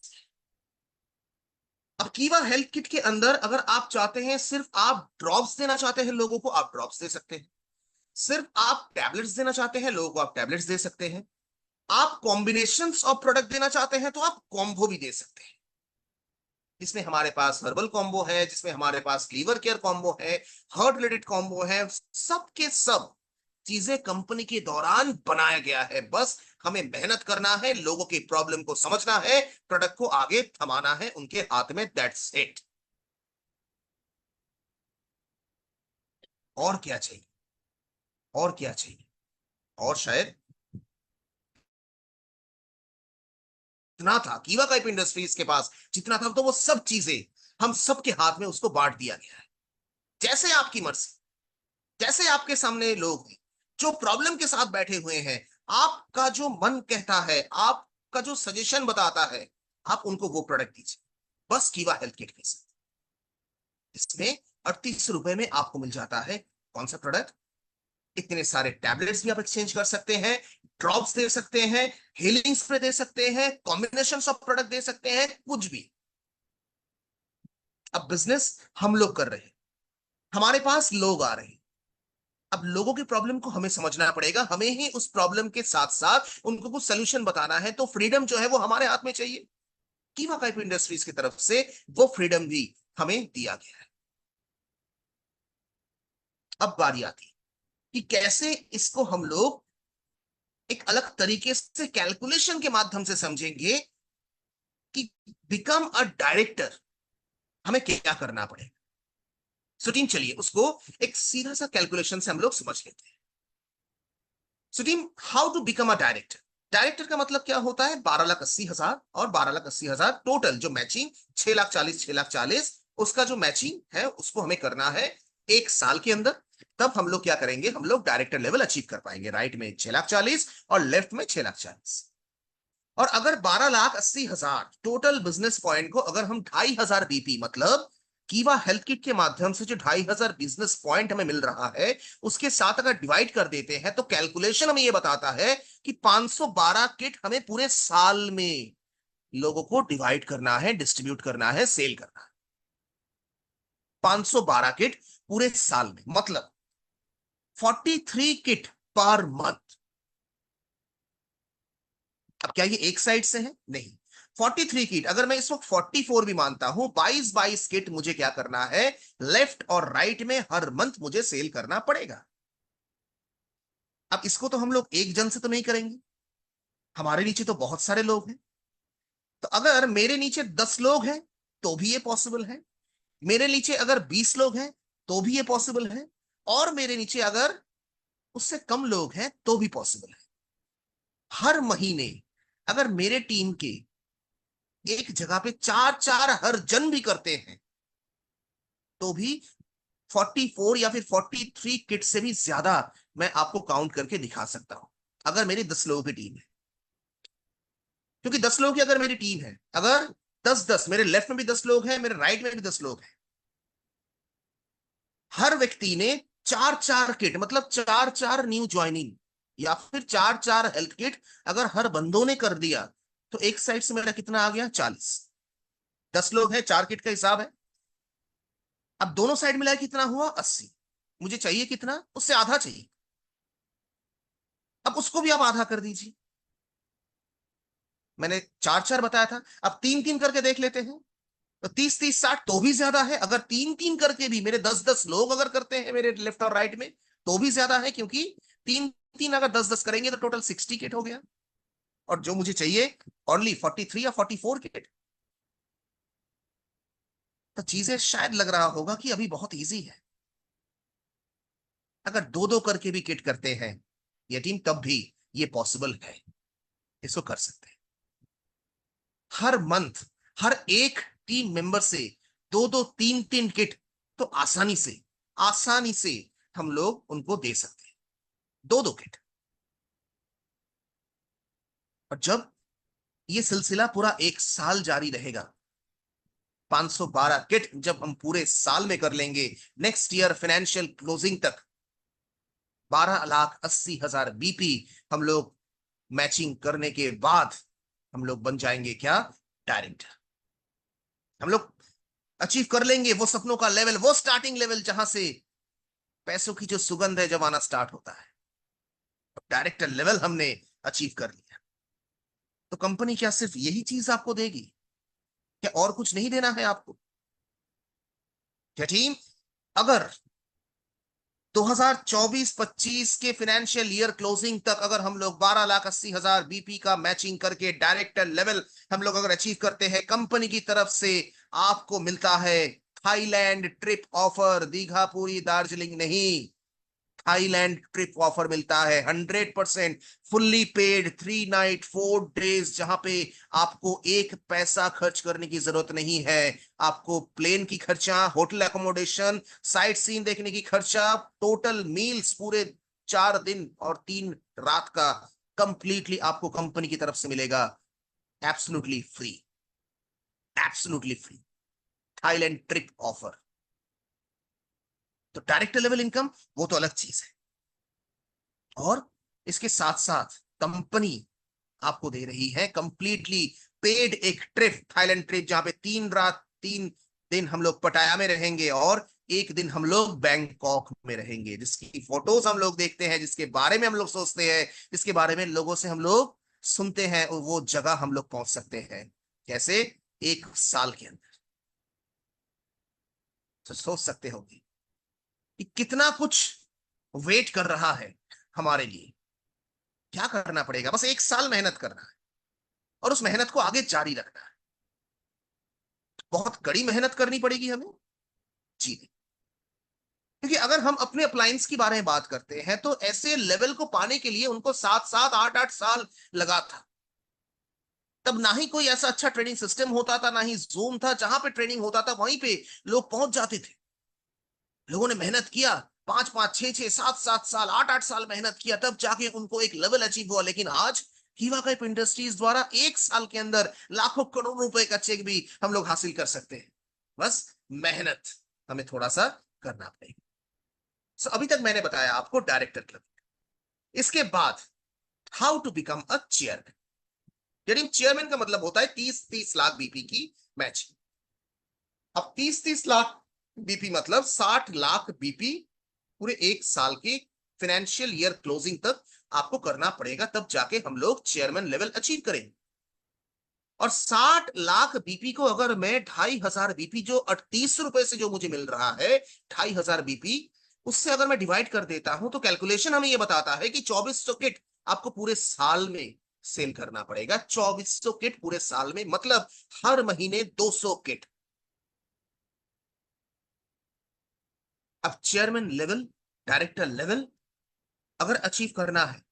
अब कीवा हेल्थ किट के अंदर अगर आप चाहते हैं, सिर्फ आप ड्रॉप्स देना चाहते हैं लोगों को, आप ड्रॉप्स दे सकते हैं। सिर्फ आप टैबलेट्स देना चाहते हैं लोगों को, आप टैबलेट्स दे सकते हैं। आप कॉम्बिनेशंस ऑफ प्रोडक्ट देना चाहते हैं तो आप कॉम्बो भी दे सकते हैं, जिसमें हमारे पास हर्बल कॉम्बो है, जिसमें हमारे पास लीवर केयर कॉम्बो है, हार्ट रिलेटेड कॉम्बो है। सब के सब चीजें कंपनी के दौरान बनाया गया है, बस हमें मेहनत करना है, लोगों की प्रॉब्लम को समझना है, प्रोडक्ट को आगे थमाना है उनके हाथ में, दैट्स इट। और क्या चाहिए, और क्या चाहिए, और शायद इतना था कीवा काइप इंडस्ट्रीज के पास, जितना था तो वो सब चीजें हम सबके हाथ में उसको बांट दिया गया है। जैसे आपकी मर्जी, जैसे आपके सामने लोग हैं जो प्रॉब्लम के साथ बैठे हुए हैं, आपका जो मन कहता है, आपका जो सजेशन बताता है, आप उनको वो प्रोडक्ट दीजिए, बस कीवा हेल्थ किट के साथ। इसमें 38 रुपए में आपको मिल जाता है कौन सा प्रोडक्ट, इतने सारे टैबलेट्स भी आप एक्सचेंज कर सकते हैं, ड्रॉप्स दे सकते हैं, हीलिंग स्प्रे दे सकते हैं, कॉम्बिनेशन ऑफ प्रोडक्ट दे सकते हैं, कुछ भी। अब बिजनेस हम लोग कर रहे हैं, हमारे पास लोग आ रहे हैं, अब लोगों की प्रॉब्लम को हमें समझना पड़ेगा, हमें ही उस प्रॉब्लम के साथ साथ उनको कुछ सोल्यूशन बताना है, तो फ्रीडम जो है वो हमारे हाथ में चाहिए। कीवा काइप इंडस्ट्रीज की तरफ से वो फ्रीडम भी हमें दिया गया है। अब बारी आती है कि कैसे इसको हम लोग एक अलग तरीके से कैलकुलेशन के माध्यम से समझेंगे कि बिकम अ डायरेक्टर हमें क्या करना पड़ेगा। सो टीम, चलिए उसको एक सीधा सा कैलकुलेशन से हम लोग समझ लेते हैं। So team, how to become a director. Director का मतलब क्या होता है? 12,80,000 और 12,80,000 टोटल जो मैचिंग, 6,40,000, 6,40,000, उसका जो मैचिंग है उसको हमें करना है 1 साल के अंदर। तब हम लोग क्या करेंगे? हम लोग डायरेक्टर लेवल अचीव कर पाएंगे। राइट में 6,40,000 और लेफ्ट में 6,40,000। और अगर 12,80,000 टोटल बिजनेस पॉइंट को अगर हम 2,500 बीपी मतलब कीवा हेल्थ किट के माध्यम से जो 2,500 बिजनेस पॉइंट हमें मिल रहा है उसके साथ अगर डिवाइड कर देते हैं तो कैलकुलेशन हमें यह बताता है कि 512 किट हमें पूरे साल में लोगों को डिवाइड करना है, डिस्ट्रीब्यूट करना है, सेल करना है। 512 किट पूरे साल में मतलब 43 किट पर मंथ। अब क्या ये एक साइड से है? नहीं। 43 किट, अगर मैं इस वक्त 44 भी मानता हूं, 22 किट मुझे क्या करना है? लेफ्ट और राइट में हर मंथ मुझे सेल करना पड़ेगा। अब इसको तो हम लोग एक जन से तो नहीं करेंगे, हमारे नीचे तो बहुत सारे लोग हैं। तो अगर मेरे नीचे 10 लोग हैं तो भी ये पॉसिबल है, मेरे नीचे अगर 20 लोग हैं तो भी ये पॉसिबल है, और मेरे नीचे अगर उससे कम लोग हैं तो भी पॉसिबल है। हर महीने अगर मेरे टीम के एक जगह पे 4-4 हर जन भी करते हैं तो भी 44 या फिर 43 किट से भी ज्यादा मैं आपको काउंट करके दिखा सकता हूं अगर मेरी 10 लोगों की टीम है। क्योंकि 10 लोगों की अगर मेरी टीम है, अगर 10-10, मेरे लेफ्ट में भी 10 लोग हैं, मेरे राइट में भी 10 लोग हैं, हर व्यक्ति ने 4-4 किट मतलब 4-4 न्यू ज्वाइनिंग या फिर 4-4 हेल्थ किट अगर हर बंदों ने कर दिया तो एक साइड से मेरा कितना आ गया? 40। 10 लोग हैं, 4 किट का हिसाब है। अब दोनों साइड मिलाए कितना हुआ? 80। मुझे चाहिए कितना? उससे आधा चाहिए। अब उसको भी आप आधा कर दीजिए। मैंने 4-4 बताया था, अब 3-3 करके देख लेते हैं। तो 30-30-60 तो भी ज्यादा है। अगर 3-3 करके भी मेरे 10-10 लोग अगर करते हैं मेरे लेफ्ट और राइट में तो भी ज्यादा है, क्योंकि 3-3 अगर 10-10 करेंगे तो टोटल 60 किट हो गया। और जो मुझे चाहिए ओनली 43 या 44 किट। तो चीजें शायद लग रहा होगा कि अभी बहुत इजी है। अगर दो दो करके भी किट करते हैं ये टीम तब भी ये पॉसिबल है, इसको कर सकते हैं। हर मंथ हर एक टीम मेंबर से दो दो तीन तीन किट तो आसानी से हम लोग उनको दे सकते हैं, दो दो किट। और जब ये सिलसिला पूरा 1 साल जारी रहेगा, 512 किट जब हम पूरे साल में कर लेंगे, नेक्स्ट ईयर फाइनेंशियल क्लोजिंग तक 12,80,000 बीपी हम लोग मैचिंग करने के बाद हम लोग बन जाएंगे क्या? डायरेक्टर। हम लोग अचीव कर लेंगे वो सपनों का लेवल, वो स्टार्टिंग लेवल जहां से पैसों की जो सुगंध है जब आना स्टार्ट होता है। डायरेक्टर लेवल हमने अचीव कर लिया। तो कंपनी क्या सिर्फ यही चीज आपको देगी? क्या और कुछ नहीं देना है आपको? क्या टीम अगर 2024-25 के फाइनेंशियल ईयर क्लोजिंग तक अगर हम लोग 12,80,000 बीपी का मैचिंग करके डायरेक्टर लेवल हम लोग अगर अचीव करते हैं, कंपनी की तरफ से आपको मिलता है थाईलैंड ट्रिप ऑफर। दीघा पूरी दार्जिलिंग नहीं, थाईलैंड ट्रिप ऑफर मिलता है। 100% फुल्ली पेड 3 नाइट 4 डेज, जहां पे आपको एक पैसा खर्च करने की जरूरत नहीं है। आपको प्लेन की खर्चा, होटल अकोमोडेशन, साइट सीन देखने की खर्चा, टोटल मील्स पूरे 4 दिन और 3 रात का कंप्लीटली आपको कंपनी की तरफ से मिलेगा। Absolutely free, absolutely free Thailand trip offer. तो डायरेक्टर लेवल इनकम वो तो अलग चीज है। और इसके साथ साथ कंपनी आपको दे रही है कंप्लीटली पेड एक ट्रिप, थाईलैंड ट्रिप, जहां पे 3 रात 3 दिन हम लोग पटाया में रहेंगे और एक दिन हम लोग बैंकॉक में रहेंगे, जिसकी फोटोज हम लोग देखते हैं, जिसके बारे में हम लोग सोचते हैं, जिसके बारे में लोगों से हम लोग सुनते हैं, और वो जगह हम लोग पहुंच सकते हैं कैसे? 1 साल के अंदर। तो सोच सकते हो कि कितना कुछ वेट कर रहा है हमारे लिए। क्या करना पड़ेगा? बस 1 साल मेहनत करना है और उस मेहनत को आगे जारी रखना है। बहुत कड़ी मेहनत करनी पड़ेगी हमें? जी नहीं। क्योंकि अगर हम अपने अप्लायंस के बारे में बात करते हैं तो ऐसे लेवल को पाने के लिए उनको 7 7 8 8 साल लगा था। तब ना ही कोई ऐसा अच्छा ट्रेनिंग सिस्टम होता था, ना ही जूम था। जहां पे ट्रेनिंग होता था वहीं पे लोग पहुंच जाते थे। लोगों ने मेहनत किया, 5 5 6 6 7 7 साल, 8 8 साल मेहनत किया, तब जाके उनको एक लेवल अचीव हुआ। लेकिन आज कीवा काइप इंडस्ट्रीज द्वारा 1 साल के अंदर लाखों करोड़ रुपए का चेक भी हम लोग हासिल कर सकते हैं। बस मेहनत हमें थोड़ा सा करना पड़ेगा। अभी तक मैंने बताया आपको डायरेक्टर क्लब। इसके बाद how to become a chairman. यानी चेयरमैन का मतलब होता है 30 30 लाख बीपी की मैच। अब 30 30 लाख बीपी मतलब 60 लाख बीपी पूरे 1 साल के फाइनेंशियल ईयर क्लोजिंग तक आपको करना पड़ेगा, तब जाके हम लोग चेयरमैन लेवल अचीव करेंगे। और 60 लाख बीपी को अगर मैं 2500 बीपी, जो 38 रुपए से जो मुझे मिल रहा है 2500 बीपी, उससे अगर मैं डिवाइड कर देता हूं तो कैलकुलेशन हमें यह बताता है कि 2400 किट आपको पूरे साल में सेल करना पड़ेगा। 2400 किट पूरे साल में, मतलब हर महीने 200 किट। अब चेयरमैन लेवल, डायरेक्टर लेवल अगर अचीव करना है,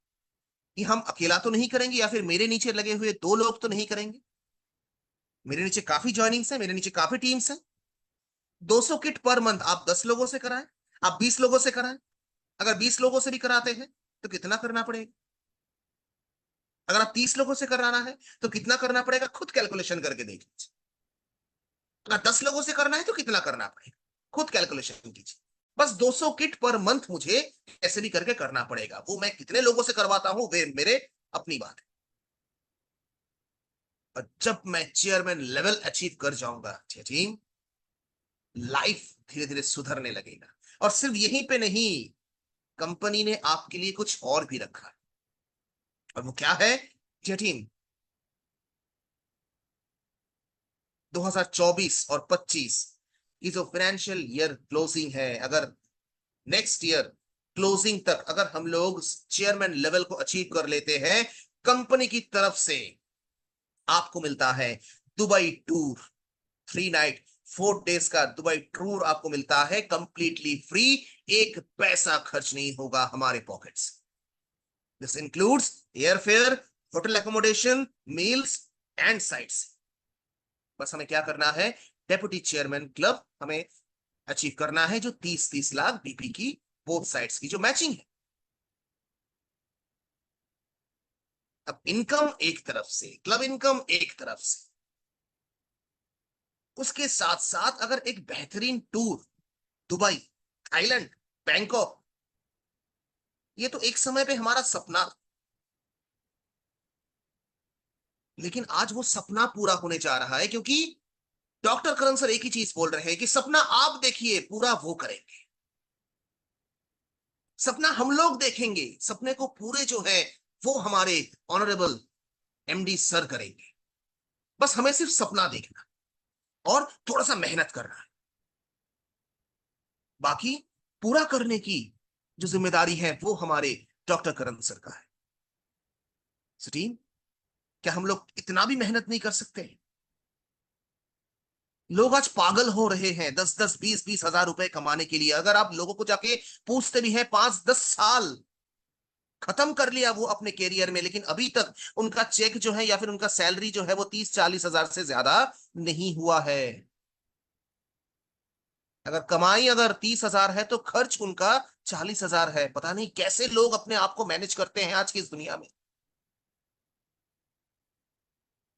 कि हम अकेला तो नहीं करेंगे या फिर मेरे नीचे लगे हुए 2 लोग तो नहीं करेंगे। मेरे नीचे काफी ज्वाइनिंग्स है, मेरे नीचे काफी टीम्स है। 200 किट पर मंथ आप 10 लोगों से कराएं, आप 20 लोगों से कराएं। अगर 20 लोगों से भी कराते हैं तो कितना करना पड़ेगा? अगर आप 30 लोगों से कराना है तो कितना करना पड़ेगा? खुद कैलकुलेशन करके देख लीजिए। अगर 10 लोगों से करना है तो कितना करना पड़ेगा? खुद कैलकुलेशन कीजिए। बस 200 किट पर मंथ मुझे कैसे भी करके करना पड़ेगा। वो मैं कितने लोगों से करवाता हूं वे मेरे अपनी बात है। और जब मैं चेयरमैन लेवल अचीव कर जाऊंगा टीम, लाइफ धीरे धीरे सुधरने लगेगा। और सिर्फ यहीं पे नहीं, कंपनी ने आपके लिए कुछ और भी रखा है। और वो क्या है टीम? 2024 और 25 की जो फाइनेंशियल ईयर क्लोजिंग है, अगर नेक्स्ट ईयर क्लोजिंग तक अगर हम लोग चेयरमैन लेवल को अचीव कर लेते हैं, कंपनी की तरफ से आपको मिलता है दुबई टूर। 3 नाइट 4 डेज का दुबई टूर आपको मिलता है कंप्लीटली फ्री। एक पैसा खर्च नहीं होगा हमारे pockets. This includes air fare, hotel accommodation, meals and sites. बस हमें क्या करना है? डेप्यूटी चेयरमैन क्लब हमें अचीव करना है, जो 30 30 लाख बीपी की बोथ साइड्स की जो मैचिंग है। अब इनकम एक तरफ से, क्लब इनकम एक तरफ से, उसके साथ साथ अगर एक बेहतरीन टूर दुबई, थाईलैंड, बैंकॉक, ये तो एक समय पे हमारा सपना, लेकिन आज वो सपना पूरा होने जा रहा है। क्योंकि डॉक्टर करण सर एक ही चीज बोल रहे हैं कि सपना आप देखिए, पूरा वो करेंगे। सपना हम लोग देखेंगे, सपने को पूरे जो है वो हमारे ऑनरेबल एमडी सर करेंगे। बस हमें सिर्फ सपना देखना और थोड़ा सा मेहनत करना है। बाकी पूरा करने की जो जिम्मेदारी है वो हमारे डॉक्टर करण सर का है। टीम, क्या हम लोग इतना भी मेहनत नहीं कर सकते? लोग आज पागल हो रहे हैं 10 10 20 20 हजार रुपए कमाने के लिए। अगर आप लोगों को जाके पूछते भी हैं, 5 10 साल खत्म कर लिया वो अपने कैरियर में, लेकिन अभी तक उनका चेक जो है या फिर उनका सैलरी जो है वो 30 40 हजार से ज्यादा नहीं हुआ है। अगर कमाई अगर 30 हजार है तो खर्च उनका 40 हजार है। पता नहीं कैसे लोग अपने आप को मैनेज करते हैं आज की इस दुनिया में।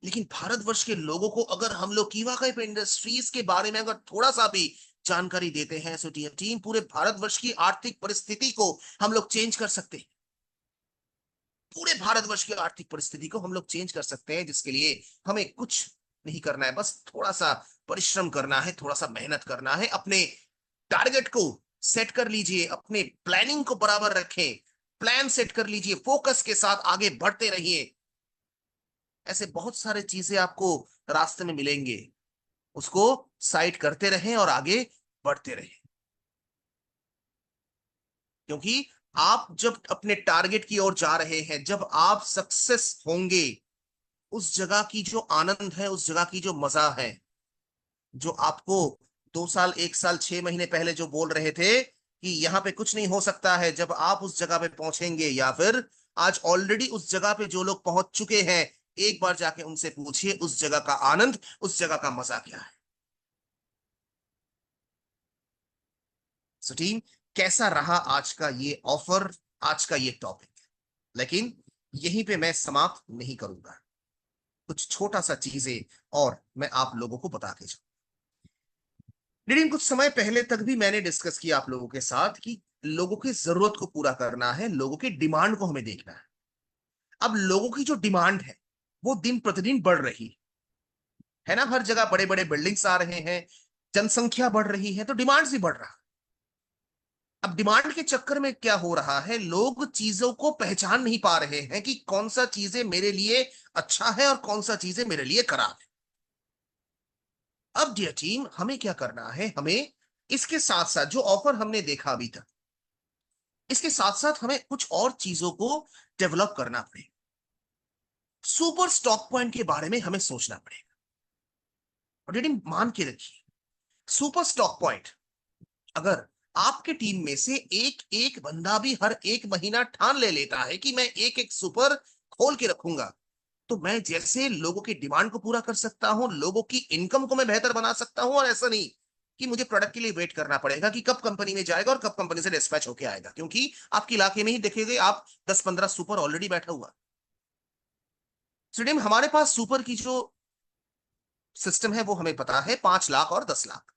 लेकिन भारतवर्ष के लोगों को अगर हम लोग कीवा काइप इंडस्ट्रीज के बारे में अगर थोड़ा सा भी जानकारी देते हैं, सो टीम पूरे भारतवर्ष की आर्थिक परिस्थिति को हम लोग चेंज कर सकते हैं। पूरे भारतवर्ष की आर्थिक परिस्थिति को हम लोग चेंज कर सकते हैं, जिसके लिए हमें कुछ नहीं करना है, बस थोड़ा सा परिश्रम करना है, थोड़ा सा मेहनत करना है। अपने टारगेट को सेट कर लीजिए, अपने प्लानिंग को बराबर रखें, प्लान सेट कर लीजिए, फोकस के साथ आगे बढ़ते रहिए। ऐसे बहुत सारे चीजें आपको रास्ते में मिलेंगे, उसको साइड करते रहें और आगे बढ़ते रहें। क्योंकि आप जब अपने टारगेट की ओर जा रहे हैं, जब आप सक्सेस होंगे, उस जगह की जो आनंद है, उस जगह की जो मजा है, जो आपको 2 साल 1 साल 6 महीने पहले जो बोल रहे थे कि यहाँ पे कुछ नहीं हो सकता है, जब आप उस जगह पे पहुंचेंगे या फिर आज ऑलरेडी उस जगह पे जो लोग पहुंच चुके हैं, एक बार जाके उनसे पूछिए उस जगह का आनंद, उस जगह का मजा क्या है। सो टीम, कैसा रहा आज का ये ऑफर, आज का ये टॉपिक? लेकिन यहीं पे मैं समाप्त नहीं करूंगा, कुछ छोटा सा चीजें और मैं आप लोगों को बता के जाऊं। लेकिन कुछ समय पहले तक भी मैंने डिस्कस किया आप लोगों के साथ कि लोगों की जरूरत को पूरा करना है, लोगों की डिमांड को हमें देखना है। अब लोगों की जो डिमांड है वो दिन प्रतिदिन बढ़ रही है ना, हर जगह बड़े बड़े बिल्डिंग्स आ रहे हैं, जनसंख्या बढ़ रही है, तो डिमांड भी बढ़ रहा है। अब डिमांड के चक्कर में क्या हो रहा है, लोग चीजों को पहचान नहीं पा रहे हैं कि कौन सा चीजें मेरे लिए अच्छा है और कौन सा चीजें मेरे लिए खराब है। अब डियर टीम, हमें क्या करना है, हमें इसके साथ साथ जो ऑफर हमने देखा अभी तक, इसके साथ साथ हमें कुछ और चीजों को डेवलप करना पड़ेगा। सुपर स्टॉक पॉइंट के बारे में हमें सोचना पड़ेगा। और डियर टीम, मान के रखिए, सुपर स्टॉक पॉइंट, अगर आपके टीम में से एक एक बंदा भी हर एक महीना ठान ले लेता है कि मैं एक एक सुपर खोल के रखूंगा, तो मैं जैसे लोगों की डिमांड को पूरा कर सकता हूं, लोगों की इनकम को मैं बेहतर बना सकता हूं। और ऐसा नहीं कि मुझे प्रोडक्ट के लिए वेट करना पड़ेगा कि कब कंपनी में जाएगा और कब कंपनी से डिस्पैच होके आएगा, क्योंकि आपके इलाके में ही देखेंगे आप 10-15 सुपर ऑलरेडी बैठा हुआ। स्टेडियम, हमारे पास सुपर की जो सिस्टम है वो हमें पता है, 5 लाख और 10 लाख।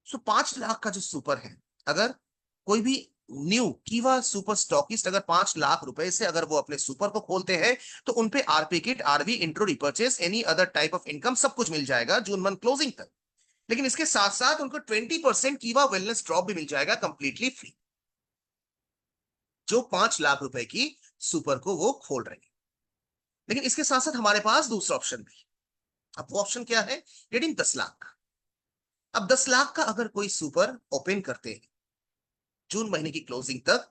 सो 5 लाख का जो सुपर है, अगर कोई भी न्यू कीवा सुपर स्टॉकिस्ट अगर 5 लाख रुपए से अगर वो अपने सुपर को खोलते हैं, तो उनपे RP kit, RV, intro, repurchase, any other type of income सब कुछ मिल जाएगा जून मंथ क्लोजिंग तक। लेकिन इसके साथ साथ उनको 20% कीवा वेलनेस ड्रॉप भी मिल जाएगा कंप्लीटली फ्री, जो 5 लाख रुपए की सुपर को वो खोल रहे हैं। लेकिन इसके साथ साथ हमारे पास दूसरा ऑप्शन भी। अब वो ऑप्शन क्या है? रेटिंग 10 लाख। अब 10 लाख का अगर कोई सुपर ओपन करते हैं जून महीने की क्लोजिंग तक,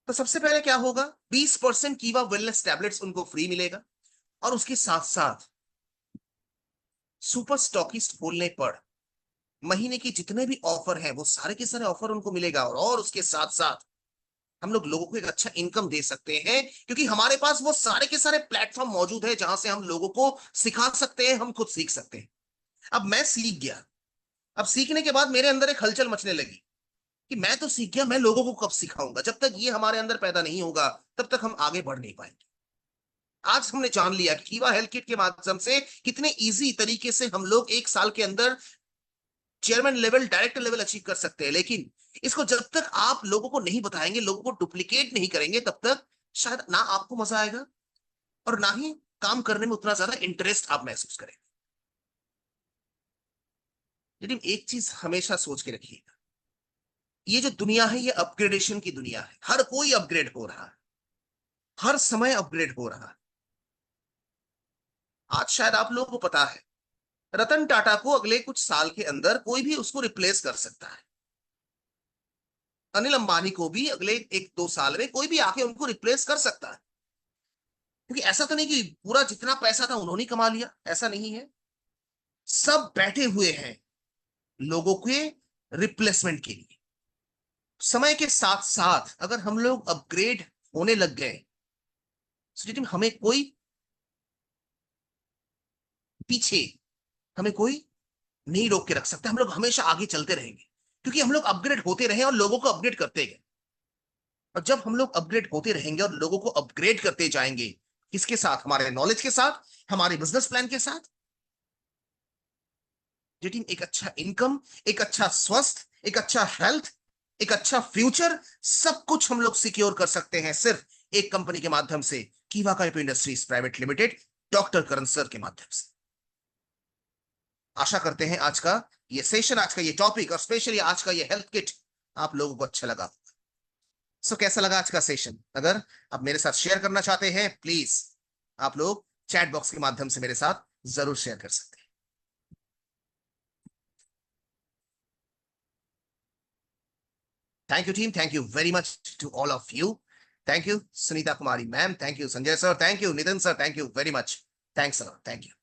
तो सबसे पहले क्या होगा, 20% कीवा वेलनेस टैबलेट्स उनको फ्री मिलेगा। और उसके साथ साथ सुपर स्टॉकिस्ट खोलने पर महीने की जितने भी ऑफर हैं वो सारे के सारे ऑफर उनको मिलेगा। और उसके साथ साथ हम लोग लोगों को एक अच्छा इनकम दे सकते हैं, क्योंकि हमारे पास वो सारे के सारे प्लेटफॉर्म मौजूद है जहां से हम लोगों को सिखा सकते हैं, हम खुद सीख सकते हैं। अब मैं सीख गया, अब सीखने के बाद मेरे अंदर एक हलचल मचने लगी कि मैं तो सीख गया, मैं लोगों को कब सिखाऊंगा? जब तक ये हमारे अंदर पैदा नहीं होगा तब तक हम आगे बढ़ नहीं पाएंगे। आज हमने जान लिया कि कीवा हेल्थ किट के माध्यम से कितने इजी तरीके से हम लोग 1 साल के अंदर chairman level, director level achieve कर सकते हैं। लेकिन इसको जब तक आप लोगों को नहीं बताएंगे, लोगों को डुप्लीकेट नहीं करेंगे, तब तक शायद ना आपको मजा आएगा और ना ही काम करने में उतना ज्यादा इंटरेस्ट आप महसूस करेंगे। लेकिन एक चीज हमेशा सोच के रखिएगा, ये जो दुनिया है ये अपग्रेडेशन की दुनिया है, हर कोई अपग्रेड हो रहा है, हर समय अपग्रेड हो रहा है। आज शायद आप लोगों को पता है, रतन टाटा को अगले कुछ साल के अंदर कोई भी उसको रिप्लेस कर सकता है। अनिल अंबानी को भी अगले 1-2 साल में कोई भी आके उनको रिप्लेस कर सकता है। क्योंकि ऐसा तो नहीं कि पूरा जितना पैसा था उन्होंने कमा लिया, ऐसा नहीं है। सब बैठे हुए हैं लोगों के रिप्लेसमेंट के लिए। समय के साथ साथ अगर हम लोग अपग्रेड होने लग गए, हमें कोई पीछे, हमें कोई नहीं रोक के रख सकता। हम लोग हमेशा आगे चलते रहेंगे, क्योंकि हम लोग अपग्रेड होते रहे और लोगों को अपग्रेड करते गए। और जब हम लोग अपग्रेड होते रहेंगे और लोगों को अपग्रेड करते जाएंगे, किसके साथ? हमारे नॉलेज के साथ, हमारे बिजनेस प्लान के साथ। जो टीम एक अच्छा इनकम, एक अच्छा स्वस्थ, एक अच्छा हेल्थ, एक अच्छा फ्यूचर, सब कुछ हम लोग सिक्योर कर सकते हैं सिर्फ एक कंपनी के माध्यम से, कीवा काइपो industries private limited, doctor Karan sir के माध्यम से। आशा करते हैं आज का ये सेशन, आज का ये टॉपिक और स्पेशली आज का ये हेल्थ किट आप लोगों को अच्छा लगा। सो कैसा लगा आज का सेशन? अगर आप मेरे साथ शेयर करना चाहते हैं, प्लीज आप लोग चैट बॉक्स के माध्यम से मेरे साथ जरूर शेयर कर सकते हैं। Thank you team, thank you very much to all of you. Thank you Sunita Kumari ma'am, thank you Sanjay sir, thank you Nitin sir, thank you very much. Thanks sir, thank you.